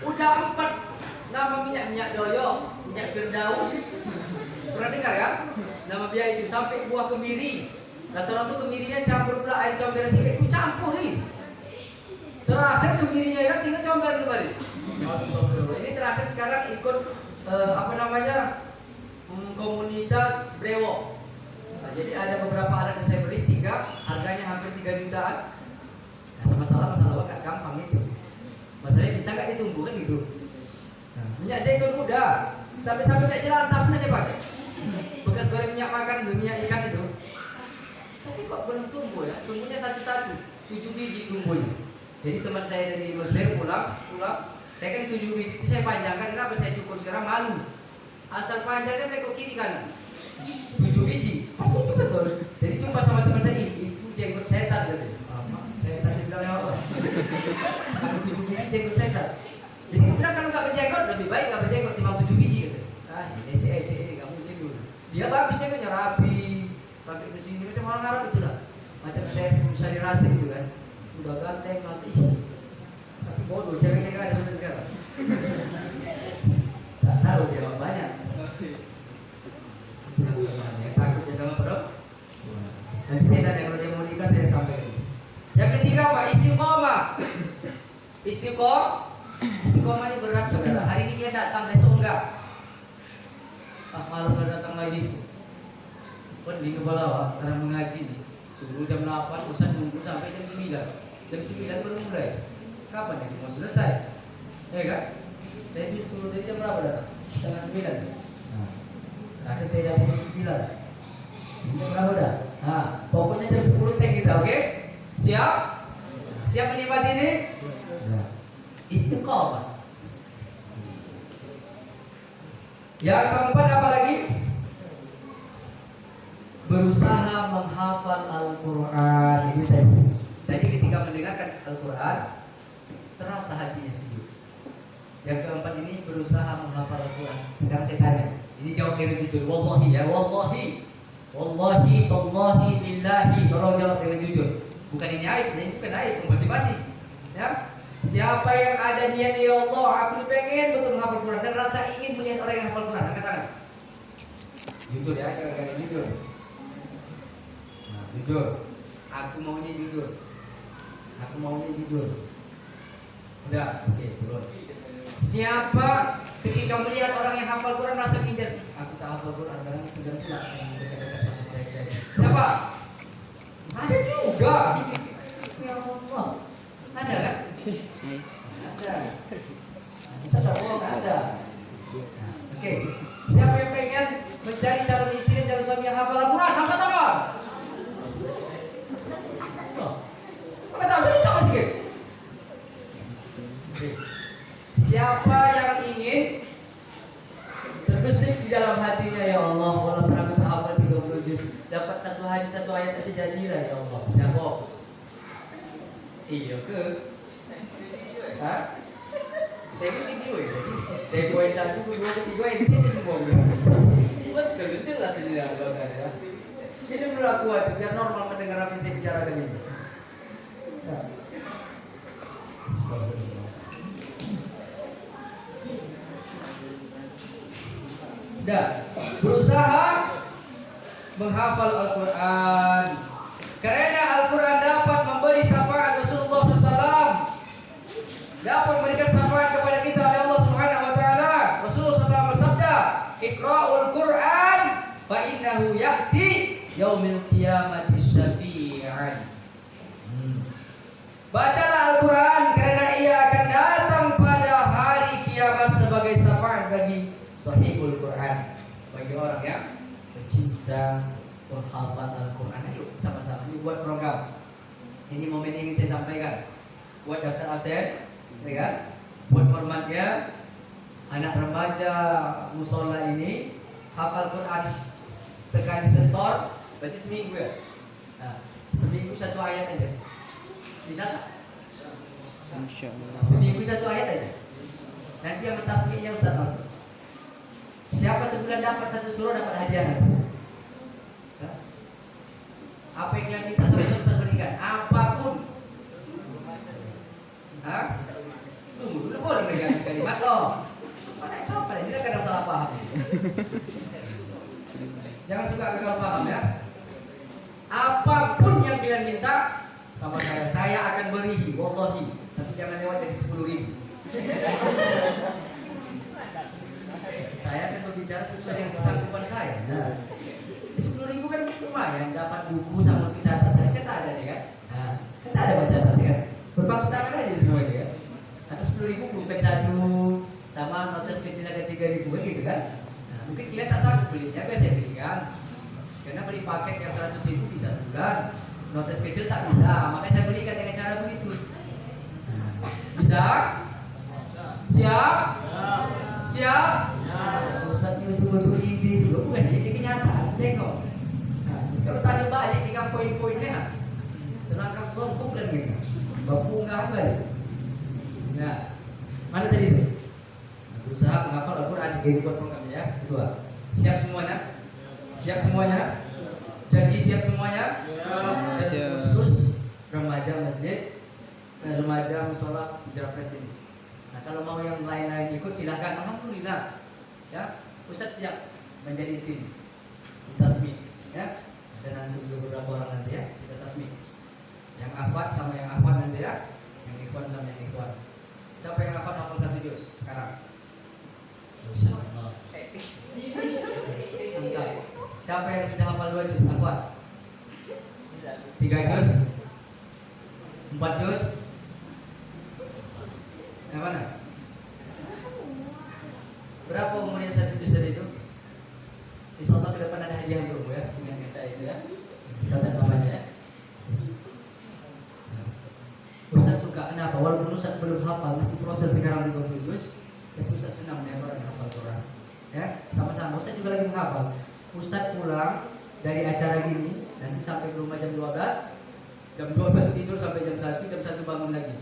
Udah 4 nama minyak doyong, minyak firdaus. Pernah dengar ya? Nama dia itu sampai buah kemiri. Kata orang tuh kemirinya campur pula air comber sedikit, itu campurin. Terakhir kemirinya ya tinggal comber kembali. Ini terakhir sekarang ikut komunitas brewok. Nah, jadi ada beberapa alat yang saya beli 3, harganya hampir 3 jutaan. Nah, masalah gak gampang itu. Masalahnya bisa gak ditumbuh kan gitu. Nah, minyak zaitun muda, sampai kayak jalan tak pernah saya pakai. Bekas goreng minyak makan, minyak ikan itu. Tapi kok belum tumbuh ya? Tumbuhnya satu-satu, 7 biji tumbuhnya. Jadi teman saya dari Mesir pulang, saya kan 7 biji itu saya panjangkan. Kenapa saya cukur sekarang? Malu. Asal panjangnya mereka kiri kanan. 7 biji, pasti betul. Jadi jumpa sama teman saya, itu jenggot setan gitu. Setan dibilang apa? 7 biji jenggot setan. Jadi aku bilang kalau nggak berjenggot lebih baik nggak berjenggot timbang 7 biji gitu. Ah ini nggak mungkin dulu. Dia bagus jenggotnya rapi sampai ke sini macam orang Arab itu lah. Macam saya bisa dirasa gitu kan. Udah ganteng mati. Tapi bodoh ceweknya kan ada sampai sekarang. Tak tahu jawabannya. Yang takutnya sama bro. Nanti saya tanya kalau dia mau nikah saya sampaikan. Yang ketiga apa? Istiqomah. Istiqomah ini berat saudara. Hari ini dia datang, besok enggak. Malas datang lagi. Pun di kepala orang mengaji nih. Subuh jam 8, Ustaz nunggu sampai jam 9. Jam 9 baru mulai. Kapan nanti mau selesai? Ya kan? Saya suruh dari jam berapa datang? Setengah 9. Nah, akhirnya saya datang jam 9. Jam berapa dah? Nah, pokoknya jam 10 teng kita, oke? Siap? Siap menikmati ini? Nah. Istiqomah. Yang keempat apa lagi? Berusaha menghafal Al-Quran. Ini tadi ketika mendengarkan Al-Quran terasa hatinya sejuk. Yang keempat ini berusaha menghafal Al-Quran. Sekarang saya tanya, ini jawab dengan jujur. Wallahi ya, wallahi, tallahi, billahi. Tolong jawab dengan jujur. Bukan ini aib, ini bukan aib, memotivasi. Ya. Siapa yang ada niat ya Allah, aku pengen betul menghafal Quran dan rasa ingin melihat orang yang hafal Quran, angkat tangan. Jujur ya, jangan jujur. Nah, jujur. Aku maunya jujur. Udah, oke, turun. Siapa ketika melihat orang yang hafal Quran rasa minder? Aku tak hafal Quran, kadang sudah pula yang dekat-dekat sama mereka. Siapa? Ada juga. Ya Allah. Ada kan? Ada. Bisa tak bohong ada. Oke. Siapa yang pengen mencari calon istri, calon suami yang hafal Al-Quran? Angkat tangan. Angkat tangan, jadi tangan sikit. Oke. Siapa yang ingin terbesit di dalam hatinya ya Allah, walaupun aku tak hafal 30 juz, dapat satu hadis satu ayat aja jadilah ya Allah. Siapa? Iya ke? Hah? Saya ini video ya. Saya poin 1, 2, 3 ini aja semua. Betul, jelas ini ya. Jadi berlaku aja biar normal mendengar apa yang saya bicarakan ini. Nah. Dan berusaha menghafal Al-Quran. Karena Al-Quran dapat memberi syafaat Rasulullah SAW, dapat memberikan syafaat kepada kita oleh Allah Subhanahu Wa Taala. Rasulullah SAW bersabda, "Iqra'ul Quran, fa innahu ya'ti yaumil qiyamati syafi'an." Bacalah Al-Quran karena ia akan datang pada hari kiamat sebagai syafaat. Sahihul Quran. Bagi orang yang pecinta penghafal Al-Quran, ayo sama-sama ini buat program. Ini momen yang ingin saya sampaikan. Buat daftar absen, ya kan? Buat formatnya, anak remaja musola ini hafal Quran sekali setor, berarti seminggu ya. Nah, seminggu satu ayat aja. Bisa tak? Insya Allah. Seminggu satu ayat aja. Nanti yang mentasbihnya Ustaz langsung. Siapa sebulan dapat satu surah dapat hadiah. Ya? Apa yang kalian minta sama Ustaz berikan? Apapun. Hah? Tunggu dulu boleh ganti kalimat loh. Mana coba ini kadang salah paham. Jangan suka gagal paham ya. Apapun yang kalian minta sama saya akan beri, wallahi. Tapi jangan lewat dari 10.000. Saya akan berbicara sesuai dengan kesanggupan saya. Nah, 10.000 kan lumayan dapat buku sama catatan kan ada nih kan? Nah, kan ada baca catatan kan? Berpangku tangan aja semua ini kan? Atau 10.000 pulpen satu sama notes kecil ada 3.000 kan gitu kan? Nah, mungkin kalian tak sanggup belinya, biasa saya belikan. Karena beli paket yang 100.000 bisa sebulan, notes kecil tak bisa, makanya saya belikan dengan cara begitu. Bisa? Siap? Siap? Ustaz ini betul-betul ide dulu, bukan ide kenyataan, tengok. Nah, kalau tanya balik dengan poin-poinnya, terangkan kelompok lagi, bapungan balik. Nah, mana tadi itu? Berusaha menghafal Al-Quran di buat programnya ya. Kedua, siap semuanya? Siap semuanya? Janji siap semuanya? Dan khusus remaja masjid, remaja musola Hijrah Pres ini. Nah, kalau mau yang lain-lain ikut silahkan. Alhamdulillah, ya Ustaz siap menjadi tim tasmi, ya. Dan nanti juga beberapa orang nanti ya kita tasmi. Yang akhwat sama yang akhwat nanti ya, yang ikhwan sama yang ikhwan. Siapa yang akhwat hafal 1 juz sekarang? Insyaallah. Angkat. Siapa yang sudah hafal 2 juz akhwat? 3 juz? 4 juz? Yang mana? Berapa umurnya 1 juz dari itu? Insyaallah ke depan ada hadiah untukmu ya, dengan saya itu ya. Catat namanya ya. Ustaz suka, kenapa? Walaupun Ustaz belum hafal, masih proses sekarang di 20 juz, tapi Ustaz senang melihat orang yang hafal Quran. Ya, sama-sama. Ustaz juga lagi menghafal. Ustaz pulang dari acara gini, nanti sampai ke rumah jam 12, jam 12 tidur sampai jam 1, jam 1 bangun lagi.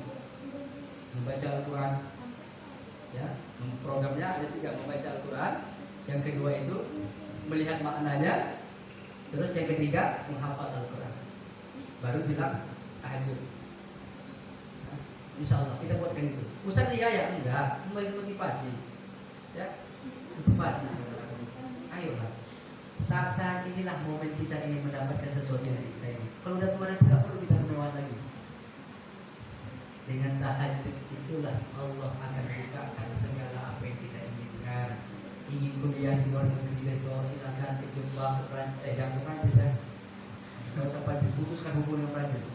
Membaca Al-Quran. Ya, programnya ada 3, membaca Al-Quran. Yang kedua itu melihat maknanya. Terus yang ketiga menghafal Al-Quran. Baru bilang tahajud. Nah, Insyaallah kita buatkan itu. Ustaz iya ya enggak, motivasi. Ya, motivasi sebenarnya. Ayolah. Saat-saat inilah momen kita ingin mendapatkan sesuatu yang kita ingin. Kalau udah tua nanti tidak perlu kita kemewahan lagi. Dengan tahajud itulah Allah akan bukakan segala apa yang kita inginkan. Ingin kuliah di luar negeri besok silakan ke Jepang, ke Prancis, jangan ke Prancis ya. Kalau usah Prancis, putuskan hubungan dengan Prancis.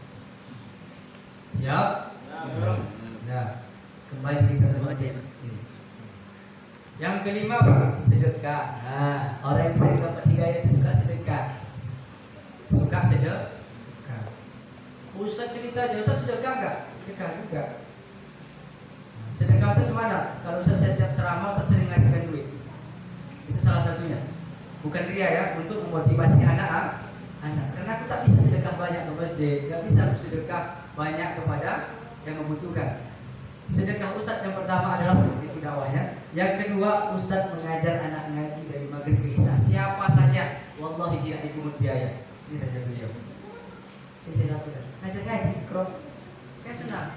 Siap? Nah, kembali kita ke Prancis. Yang kelima Pak, sedekah. Nah, orang yang saya dapat hidayah itu suka sedekah. Suka sedekah. Ustaz cerita aja, Ustaz sedekah enggak? Sedekah juga. Sedekah Ustaz gimana? Kalau Ustaz setiap ceramah Ustaz sering ngasihkan duit. Itu salah satunya. Bukan ria ya, untuk memotivasi anak-anak. Karena aku tak bisa sedekah banyak ke masjid, tak bisa aku sedekah banyak kepada yang membutuhkan. Sedekah Ustaz yang pertama adalah seperti itu dakwahnya. Yang kedua, Ustaz mengajar anak ngaji dari maghrib ke isya. Siapa saja, wallahi tidak dipungut biaya. Ini saja beliau. Ini saya lakukan. Ngajar ngaji, kro. Saya senang.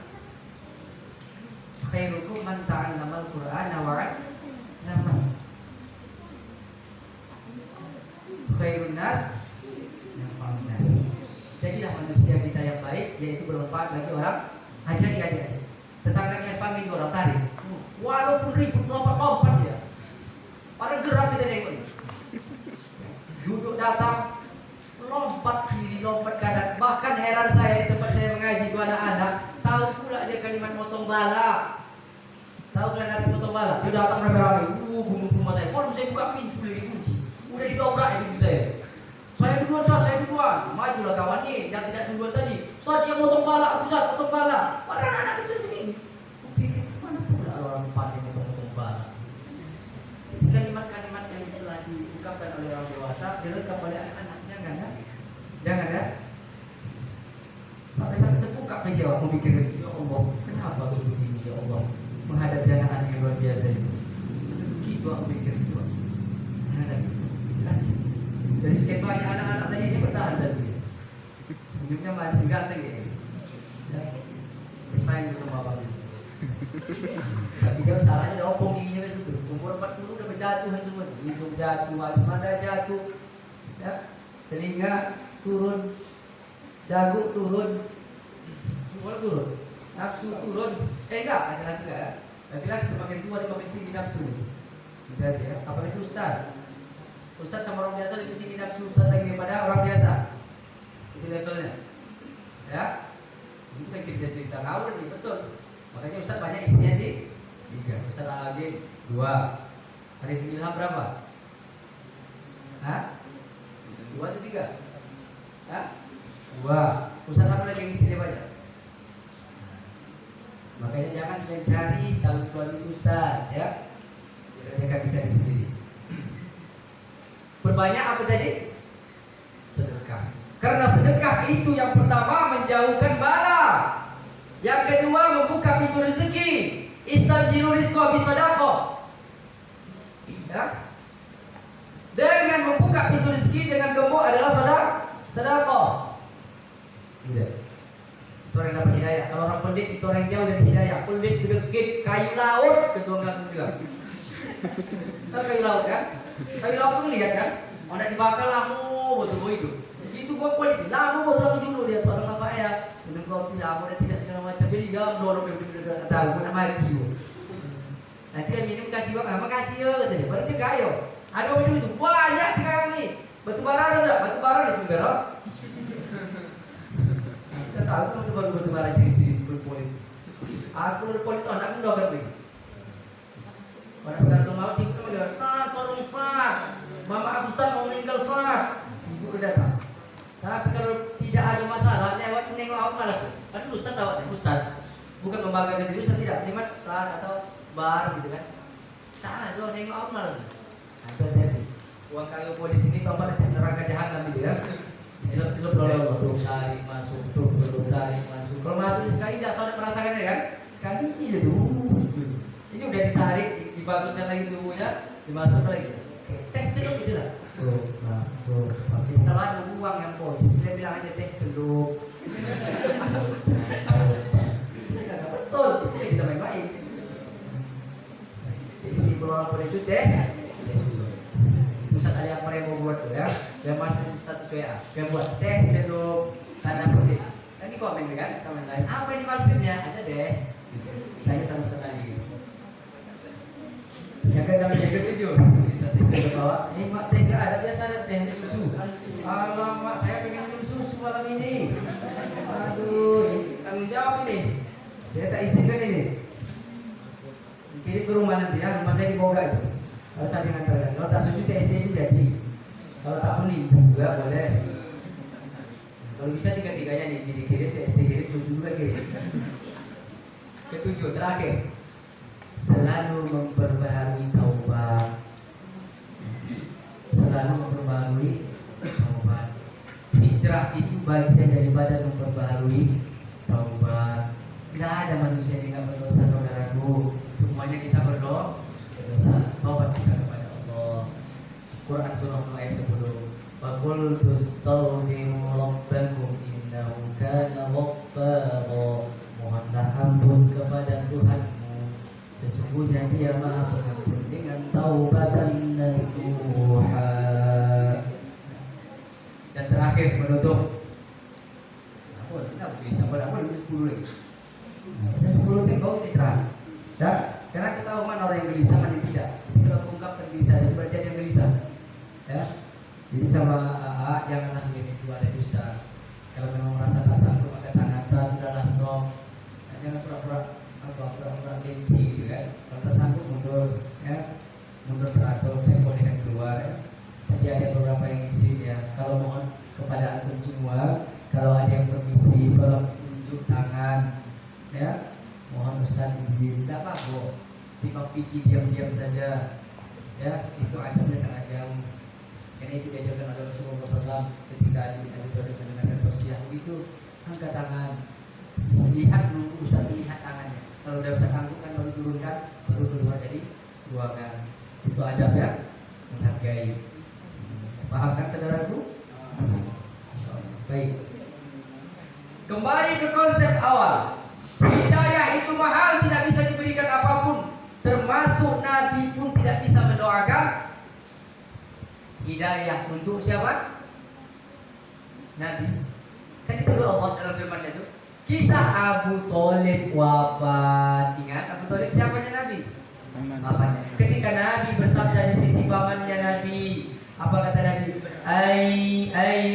Khairukum man ta'allama al-Qur'ana wa 'allama. Khairun nas yanfa'un nas. Jadilah manusia kita yang baik, yaitu bermanfaat bagi orang. Ajari adik-adik. Tetangga yang panggil orang tarik. Walaupun ribut lompat-lompat dia. Orang gerak kita tengok. Duduk datang lompat kiri, lompat kanan. Bahkan heran saya di tempat saya mengaji itu anak-anak tahu pula dia kalimat potong bala. Tahu kan arti potong bala? Dia datang ramai-ramai. gubung rumah saya. Belum saya buka pintu lagi kunci. Udah didobrak ya pintu saya. Saya duluan, Ustaz, saya duluan. Majulah kawan nih, yang tidak duluan tadi. Ustaz, dia motong pala, Ustaz, motong pala. Padahal anak kecil segini. Kupikir, mana pula orang pandai motong pala. Jadi kalimat-kalimat yang telah diungkapkan oleh orang dewasa direkam oleh anak-anak. Jangan ya. Sampai terbuka meja, aku mikir, ya Allah, kenapa aku begini, ya Allah, menghadapi anak-anak yang luar biasa itu. Begitu aku mikir itu. Dari sekian banyak anak-anak tadi ini bertahan satu dia. Senyumnya masih ganteng ya. Bersaing sama bapak. Tapi dia salahnya udah opong giginya itu. Umur 40 udah berjatuhan semua. Hidung jatuh, habis mata jatuh. Ya. Telinga turun, jagung turun, semua turun, nafsu turun. Enggak, laki-laki enggak ya. Laki-laki semakin tua dia makin tinggi nafsu nih. Gitu aja ya. Apalagi ustaz. Ustaz sama orang biasa lebih tinggi nafsu ustaz lagi daripada orang biasa. Itu levelnya. Ya. Ini bukan cerita-cerita ngawur nih, betul. Makanya ustaz banyak istrinya sih. 3. Ustaz lagi 2. Arifin Ilham berapa? Hah? 2 atau 3? Hah? 2. Ustaz apa lagi yang istrinya banyak? Makanya jangan kalian cari calon suami ustaz, ya. Biar kami cari sendiri. Berbanyak apa tadi? Sedekah. Karena sedekah itu yang pertama menjauhkan bala. Yang kedua membuka pintu rezeki. Istanzilu rizqa bisadaqah. Ya. Dengan membuka pintu rezeki dengan gembok adalah sedekah. Tidak. Itu orang dapat hidayah. Kalau orang pelit itu orang jauh dari hidayah. Pelit degit kayu laut, ketua nggak bilang. Tahu kayu laut kan? Kayu laut tuh lihat kan? Orang dibakar lama betul itu. Itu gua pelit. Lama betul dulu dia orang apa ya? Minum kopi lama dan tidak segala macam. Jadi dia dorong yang tahu gua nak mati. Nanti kan minum kasih uang, makasih ya katanya. Baru dia kayu. Ada apa itu? Banyak sekarang nih. Batu bara ada tak? Batu bara di Sumber. Kita tahu kan batu bara ciri-ciri berpolit. Aku berpolit anak muda kan nih. Pada sekarang tuh mau sibuk sama dia. Ustaz, tolong Ustaz. Mama aku Ustaz mau meninggal Ustaz. Sibuk datang. Tapi kalau tidak ada masalah, lewat menengok aku malas. Kan Ustaz tahu Ustaz. Bukan membanggakan diri Ustaz tidak. Cuma Ustaz atau bar gitu kan. Tak ada nengok aku malas. Hati-hati. Uang kayu politik ini tombak dan neraka jahanam gitu ya. Celup-celup lolos tarik masuk, tarik masuk. Kalau masuk sekali tidak saudara merasakan ya kan? Sekali ini dulu. Ini udah ditarik, dibaguskan lagi tubuhnya, dimasuk lagi. Oke, teh celup gitu lah. Tuh. Kalau ada uang yang politik, saya bilang aja teh celup. Ini nggak betul, itu kita main-main. Jadi simbol orang politik itu teh. Pusat ada yang mereka buat tuh ya, yang masuk di status WA, yang buat teh celup tanda petik. Kan ini komen kan sama yang lain. Apa ini maksudnya? Ada deh. Saya sama sekali. Yang kadang jaga tujuh, kita teh bawa. Ini mak teh nggak ada, biasa ada teh susu. Alamak, saya pengen minum susu malam ini. Aduh, ini tanggung jawab ini. Saya tak izinkan ini. Kirim ke rumah nanti ya, rumah saya di Boga itu. Harus ada yang ngantarkan. Kalau tak susu TSD itu jadi. Kalau tak sulit juga boleh. Kalau bisa tiga-tiganya nih, jadi kirim TSD kirim susu juga kirim. Ketujuh terakhir, selalu memperbaharui taubat. Selalu memperbaharui taubat. Hijrah itu bagian daripada memperbaharui taubat. Tidak ada manusia yang tidak berdosa saudaraku. Semuanya kita berdosa. Taubat kita kepada Allah. Quran surah ayat 10. Faqul tastaghfiru rabbakum innahu kana ghaffara. Mohonlah ampun kepada Tuhanmu. Sesungguhnya Dia Maha Pengampun dengan taubatan nasuha. Dan terakhir menutup. Apa? Kita bisa berapa? 10 lagi. 10 tengok istirahat. Dan karena kita tahu mana orang yang gelisah, mana yang tidak. Jadi kalau mengungkapkan gelisah, jadi berarti ada yang gelisah. Ya. Jadi sama janganlah menjadi dua ada dusta. Kalau memang merasa tak sanggup, maka tangan sudahlah stop. Jangan pura-pura gengsi gitu kan. Kalau tak sanggup mundur, ya. diam-diam saja. Ya, itu adabnya sangat jauh. Karena itu diajarkan oleh Rasulullah SAW ketika Ali Thalib mendengarkan tausiah begitu, angkat tangan, lihat dulu, usah lihat tangannya. Kalau udah usah anggukkan baru turunkan, baru keluar dari ruangan. Itu adabnya menghargai. Paham kan saudaraku? Baik. Kembali ke konsep awal. Hidayah itu mahal, tidak bisa diberikan apapun. Termasuk Nabi pun tidak bisa mendoakan hidayah untuk siapa? Nabi. Kan itu Allah dalam firman-Nya itu. Kisah Abu Thalib wafat. Ingat Abu Thalib siapanya Nabi? Pamannya. Ketika Nabi bersabda di sisi pamannya Nabi, apa kata Nabi? Ay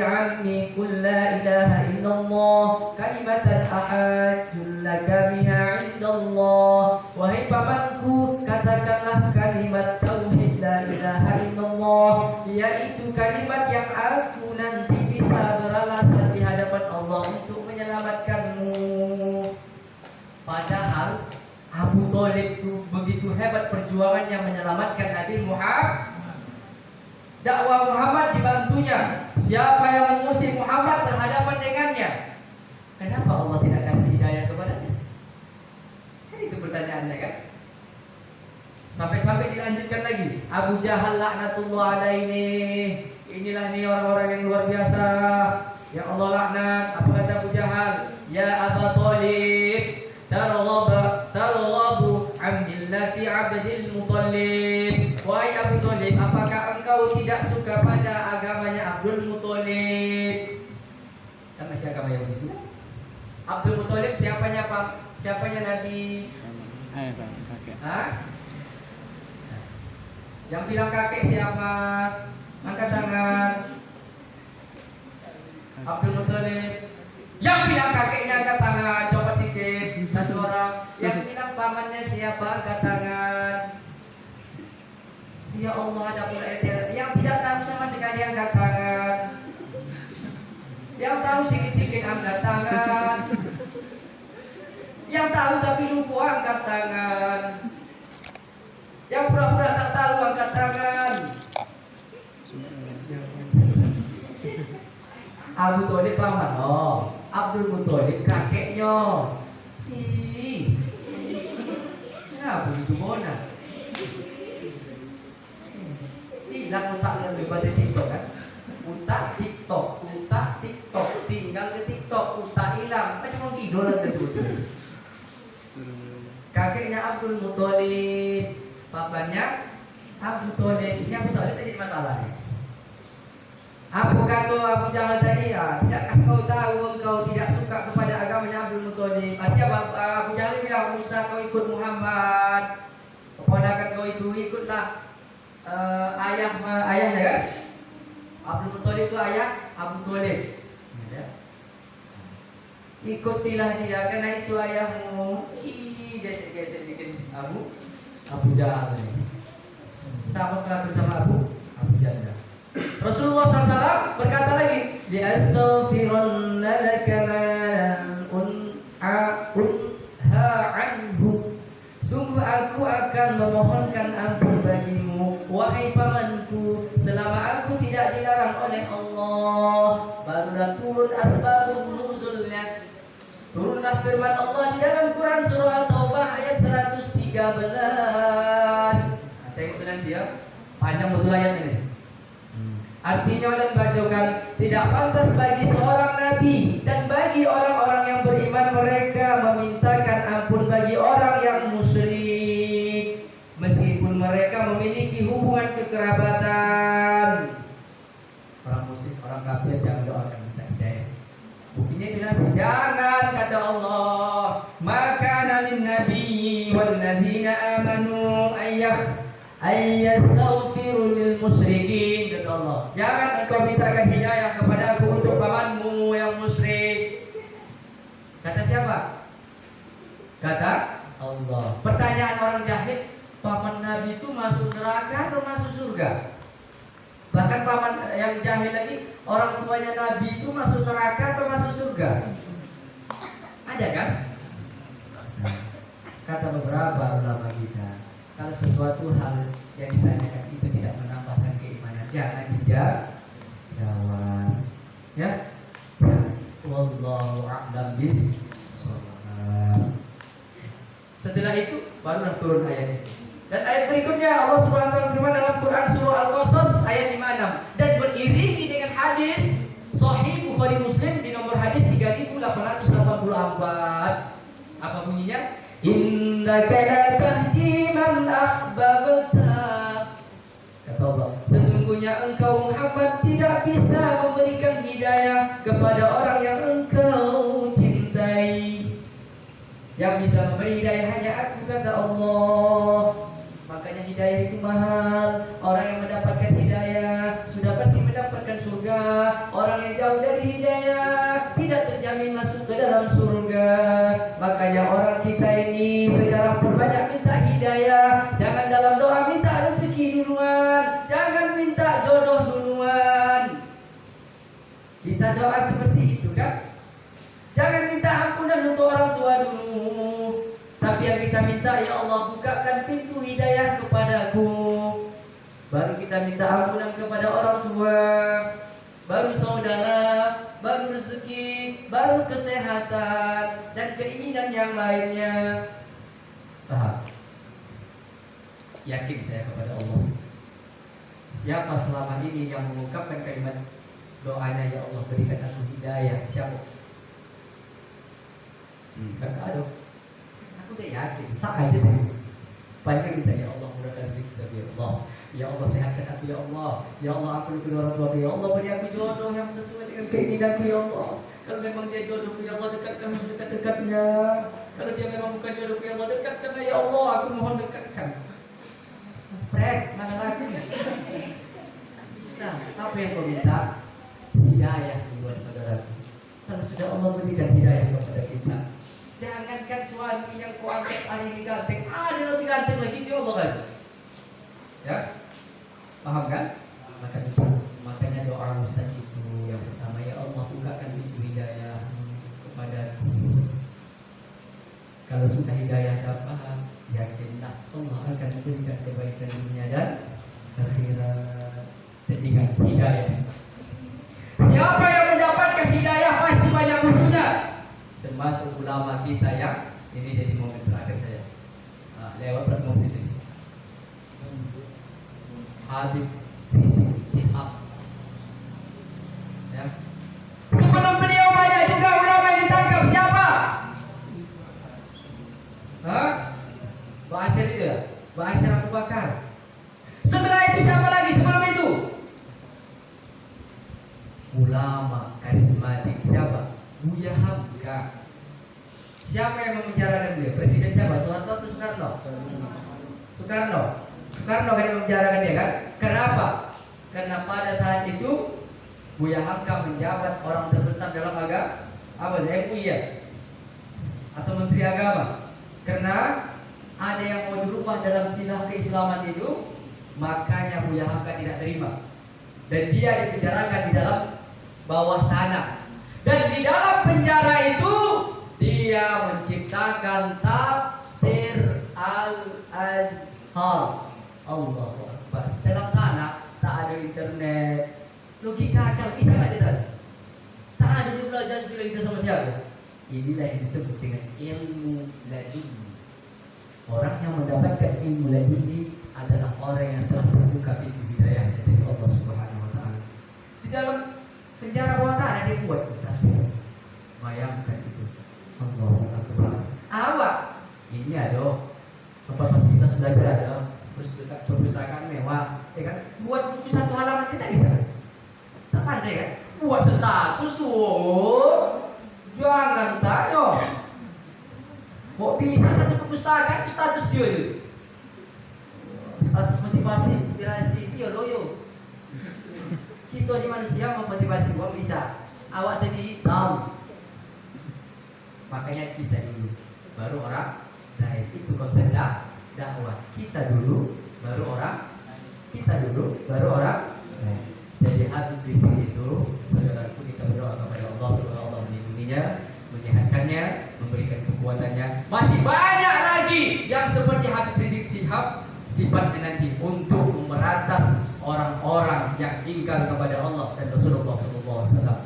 ammi qul la ilaha illallah kalimatan ahajjul laka biha indallah. Wahai pamanku, katakanlah kalimat tauhid la ilaha illallah, yaitu kalimat yang aku nanti bisa beralasan di hadapan Allah untuk menyelamatkanmu. Padahal Abu Thalib itu begitu hebat perjuangannya menyelamatkan Nabi Muhammad. Dakwah Muhammad dibantunya. Siapa yang mengusir Muhammad berhadapan dengannya? Kenapa Allah tidak kasih hidayah kepadanya? Kan itu pertanyaannya kan? Sampai-sampai dilanjutkan lagi. Abu Jahal laknatullah alaihi. Inilah nih orang-orang yang luar biasa yang Allah laknat. Apa kata Abu Jahal? Ya Abu Thalib, targhabu an millati Abdul Muthalib. Wahai Abu Thalib, apakah engkau tidak suka pada agamanya Abdul Muthalib? Kan masih agama Yahudi. Abdul Muthalib siapanya Pak? Siapanya Nabi? Kakek. Hah? Yang bilang kakek siapa? Angkat tangan. Abdul Muthalib. Yang bilang kakeknya angkat tangan. Coba sikit. Satu orang. Yang bilang pamannya siapa? Angkat tangan. Ya Allah, ada pula yang tidak tahu sama sekali angkat tangan. Yang tahu sikit-sikit angkat tangan. Yang tahu tapi lupa angkat tangan. Yang pura-pura tak tahu angkat tangan. Abu Thalib paman, oh. Abdul Muthalib kakeknya. Ih, ya begitu bona. Hilang otaknya lebat di TikTok kan? Utak TikTok, tinggal ke TikTok, utak hilang. Macam orang tidur lah betul. Kakeknya Abdul Muthalib, papanya Abu Thalib. Ini Abu Thalib jadi masalah ya. Apa kata Abu Jahal tadi ya? Tidakkah kau tahu engkau tidak suka kepada agamanya Abdul Muthalib? Artinya Abu Jahal bilang, Musa kau ikut Muhammad, keponakan kau itu ikutlah ayahnya kan? Abdul Muthalib itu ayah Abu Thalib. Ikutilah dia karena itu ayahmu. Gesek-gesek bikin Abu Jahal ini. Sama teratur sama Abu Jahal. Rasulullah SAW berkata lagi, Li'astaghfiranna laka ma unha anhu. Sungguh aku akan memohonkan ampun bagimu, wahai pamanku, selama aku tidak dilarang oleh Allah. Barulah turun asbabun nuzulnya. Turunlah firman Allah di dalam Quran surah At-Taubah ayat 113. Tengok nanti ya, panjang betul ayat ini. Artinya dan bacokan, tidak pantas bagi seorang nabi dan bagi orang-orang yang beriman mereka memintakan ampun bagi orang yang musyrik, meskipun mereka memiliki hubungan kekerabatan. Orang musyrik, orang kafir jangan doakan minta hidayah. Buktinya itu Nabi, jangan kata Allah, maka nalin nabiyyi wal ladzina amanu ayyastaghfiru lil musyrikin, kata Allah. Jangan engkau mintakan hidayah kepada aku untuk pamanmu yang musyrik. Kata siapa? Kata Allah. Pertanyaan orang jahil, paman Nabi itu masuk neraka atau masuk surga? Bahkan paman yang jahil lagi, orang tuanya Nabi itu masuk neraka atau masuk surga? Ada kan? Kata beberapa ulama kita, kalau sesuatu hal yang ditanyakan itu tidak menambahkan keimanan, jangan dijawab. Ya, wallahu a'lam bishawab. Setelah itu barulah turun ayat itu. Dan ayat berikutnya Allah Subhanahu wa taala berfirman dalam Quran surah Al-Qasas ayat 56 dan beriringi dengan hadis Sahih Bukhari Muslim di nomor hadis 3884. Apa bunyinya? Innaka la tahdi man ahbabta. Kata Allah, sesungguhnya engkau Muhammad tidak bisa memberikan hidayah kepada orang yang engkau cintai. Yang bisa memberi hidayah hanya aku, kata Allah. Makanya hidayah itu mahal. Orang yang mendapatkan hidayah sudah pasti mendapatkan surga. Orang yang jauh dari hidayah tidak terjamin masuk ke dalam surga. Makanya orang kita ini sekarang perbanyak minta hidayah. Jangan dalam doa minta rezeki duluan, jangan minta jodoh duluan. Kita doa seperti itu kan. Jangan minta ampunan untuk orang tua dulu, tapi yang kita minta, ya Allah bukakan pintu hidayah kepadaku. Baru kita minta ampunan kepada orang tua, baru saudara, baru rezeki, baru kesehatan dan keinginan yang lainnya. Paham? Yakin saya kepada Allah. Siapa selama ini yang mengungkapkan kalimat doanya, ya Allah berikan aku hidayah? Siapa? Kan ada. Aku udah yakin, sah aja deh. Banyak kita, ya Allah murahkan rezeki kita, ya Allah. Ya Allah sehatkan aku, ya Allah. Ya Allah ampuni kedua orang tua, ya Allah beri aku jodoh yang sesuai dengan keinginanku, ya Allah. Kalau memang dia jodohku, ya Allah dekatkan sedekat-dekatnya. Kalau dia memang bukan jodohku, ya Allah dekatkan, ya Allah aku mohon dekatkan. Fred, mana lagi? Bisa. Apa yang kau minta? Hidayah buat saudaraku. Kalau sudah Allah berikan hidayah kepada kita, jangankan suami yang kau anggap hari ini ganteng, ada lebih ganteng lagi, ya Allah kasih. Ya, paham kan? Makanya doa Ustaz itu yang pertama, ya Allah bukakan pintu hidayah kepadaku. Kalau sudah hidayah dapat, yakinlah Allah akan memberikan kebaikan dunia dan akhirat. Dan ingat, hidayah, siapa yang mendapatkan hidayah pasti banyak musuhnya. Termasuk ulama kita yang ini jadi momen terakhir saya. Lewat berapa momen itu? Habib Rizik Syihab. Ya. Sebelum beliau banyak juga ulama yang ditangkap. Siapa? Ba'asyir itu ya? Ba'asyir Abu Bakar. Setelah itu siapa lagi sebelum itu? Ulama karismatik. Siapa? Buya Hamka. Siapa yang memenjarakan beliau? Presiden siapa? Soeharto atau Soekarno? Soekarno. Soekarno kan yang memenjarakan dia kan? Kenapa? Karena pada saat itu Buya Hamka menjabat orang terbesar dalam agama apa? MUI ya? Atau Menteri Agama. Karena ada yang mau dirubah dalam silah keislaman itu, makanya Buya Hamka tidak terima. Dan dia dipenjarakan di dalam bawah tanah. Dan di dalam penjara itu dia menciptakan tafsir Al-Azhar. Allahu Akbar. Dalam tanah tak ada internet. Logika akal bisa tak kita? Tak ada, dia belajar sendiri kita sama siapa? Inilah yang disebut dengan ilmu laduni. Orang yang mendapatkan ilmu laduni adalah orang yang telah terbuka pintu hidayah dari Allah Subhanahu wa taala. Di dalam penjara bawah tanah dia buat tafsir. Bayangkan itu. Allahu Akbar. Awak ini ada tempat fasilitas belajar ada, perpustakaan mewah, ya kan? Buat buku satu halaman kita bisa. Tak pandai kan? Buat status, jangan tanya. Kok bisa satu perpustakaan status dia itu? Status motivasi, inspirasi, dia loyo. Kita di manusia memotivasi, gua bisa. Awak sedih, tahu. Makanya kita dulu, baru orang lain. Itu konsep dakwah. Kita dulu, baru orang. Kita dulu, baru orang lain. Jadi Habib Rizik itu, saudaraku, kita berdoa kepada Allah semoga Allah melindunginya, menyehatkannya, memberikan kekuatannya. Masih banyak lagi lagi yang seperti Habib Rizik Syihab, sifatnya nanti untuk memeratas orang-orang yang ingkar kepada Allah dan Rasulullah SAW.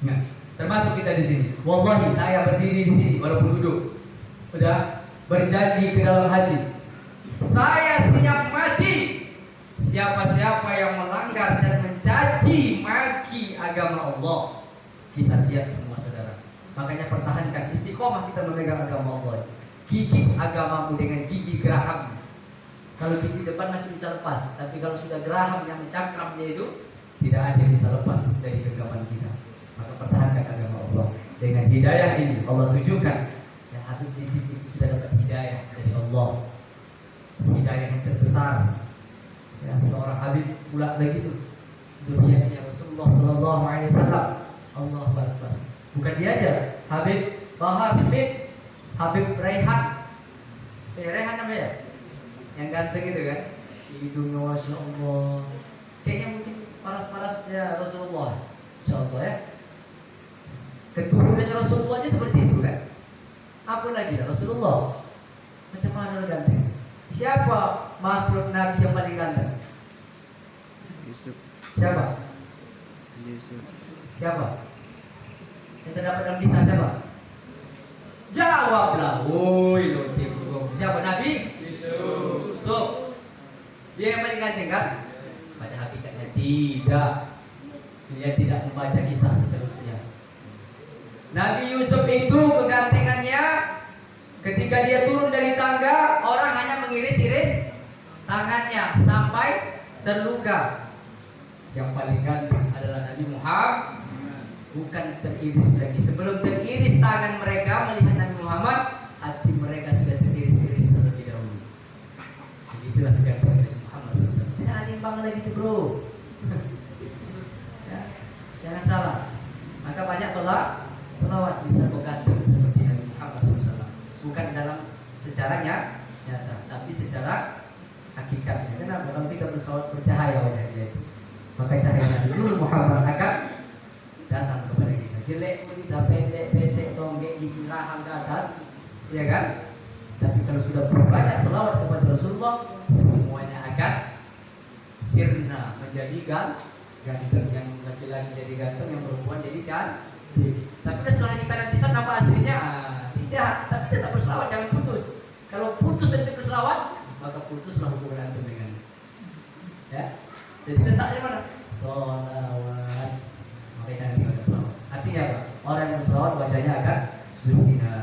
Nah, termasuk kita di sini. Wallahi saya berdiri di sini walaupun duduk, udah berjanji ke dalam hati, saya siap mati siapa-siapa yang melanggar dan mencaci maki agama Allah. Kita siap semua saudara. Makanya pertahankan istiqomah kita memegang agama Allah. Gigit agamamu dengan gigi geraham. Kalau gigi depan masih bisa lepas, tapi kalau sudah geraham yang mencakramnya itu, tidak ada yang bisa lepas dari genggaman kita. Maka pertahankan agama Allah. Dengan hidayah ini Allah tunjukkan yang Habib Rizik itu sudah dapat hidayah dari Allah, hidayah yang terbesar. Ya, seorang Habib pula begitu, dunianya Rasulullah Sallallahu Alaihi Wasallam. Allahu Akbar. Bukan dia aja, Habib Bahar Smith, Habib Raihan, Raihan apa ya? Yang ganteng itu kan, hidungnya Masya Allah, kayaknya mungkin paras-parasnya Rasulullah, Insya Allah ya. Keturunannya Rasulullah aja seperti itu kan. Apa lagi ya Rasulullah? Macam mana ganteng? Siapa makhluk Nabi yang paling ganteng? Yusuf. Siapa? Yusuf. Siapa? Yang terdapat dalam kisah siapa? Jawablah, woi lo siapa Nabi? Yusuf. Dia yang paling ganteng kan? Pada hakikatnya tidak. Dia tidak membaca kisah seterusnya. Nabi Yusuf itu kegantengannya ketika dia turun dari tangga, orang hanya mengiris-iris tangannya sampai terluka. Yang paling ganteng adalah Nabi Muhammad, bukan teriris lagi. Sebelum teriris tangan mereka melihat Nabi Muhammad, hati mereka sudah teriris-iris terlebih dahulu. Begitulah kegantengan Nabi Muhammad SAW. Tidak ada imbang lagi itu bro. Ya, jangan salah. Maka banyak selawat bisa bergantung seperti Nabi Muhammad SAW. Bukan dalam secara nyata, tapi secara hakikatnya. Kenapa? Kalau kita bersolawat bercahaya wajahnya itu, maka cahaya Nabi Muhammad akan datang kepada kita. Jelek pun kita pendek, pesek, tonggek, gigi rahang ke atas, ya kan? Tapi kalau sudah berbanyak selawat kepada Rasulullah, semuanya akan sirna, menjadi ganteng. Yang laki-laki jadi ganteng, yang perempuan jadi cantik. Tapi setelah nikah nanti apa aslinya? Tidak, tapi tetap berselawat, jangan putus. Kalau putus nanti berselawat, maka putuslah hubungan antum dengan. Ya, jadi letaknya mana? Solawat. Makanya jangan tinggalkan selawat. Artinya apa? Orang yang berselawat wajahnya akan bersinar.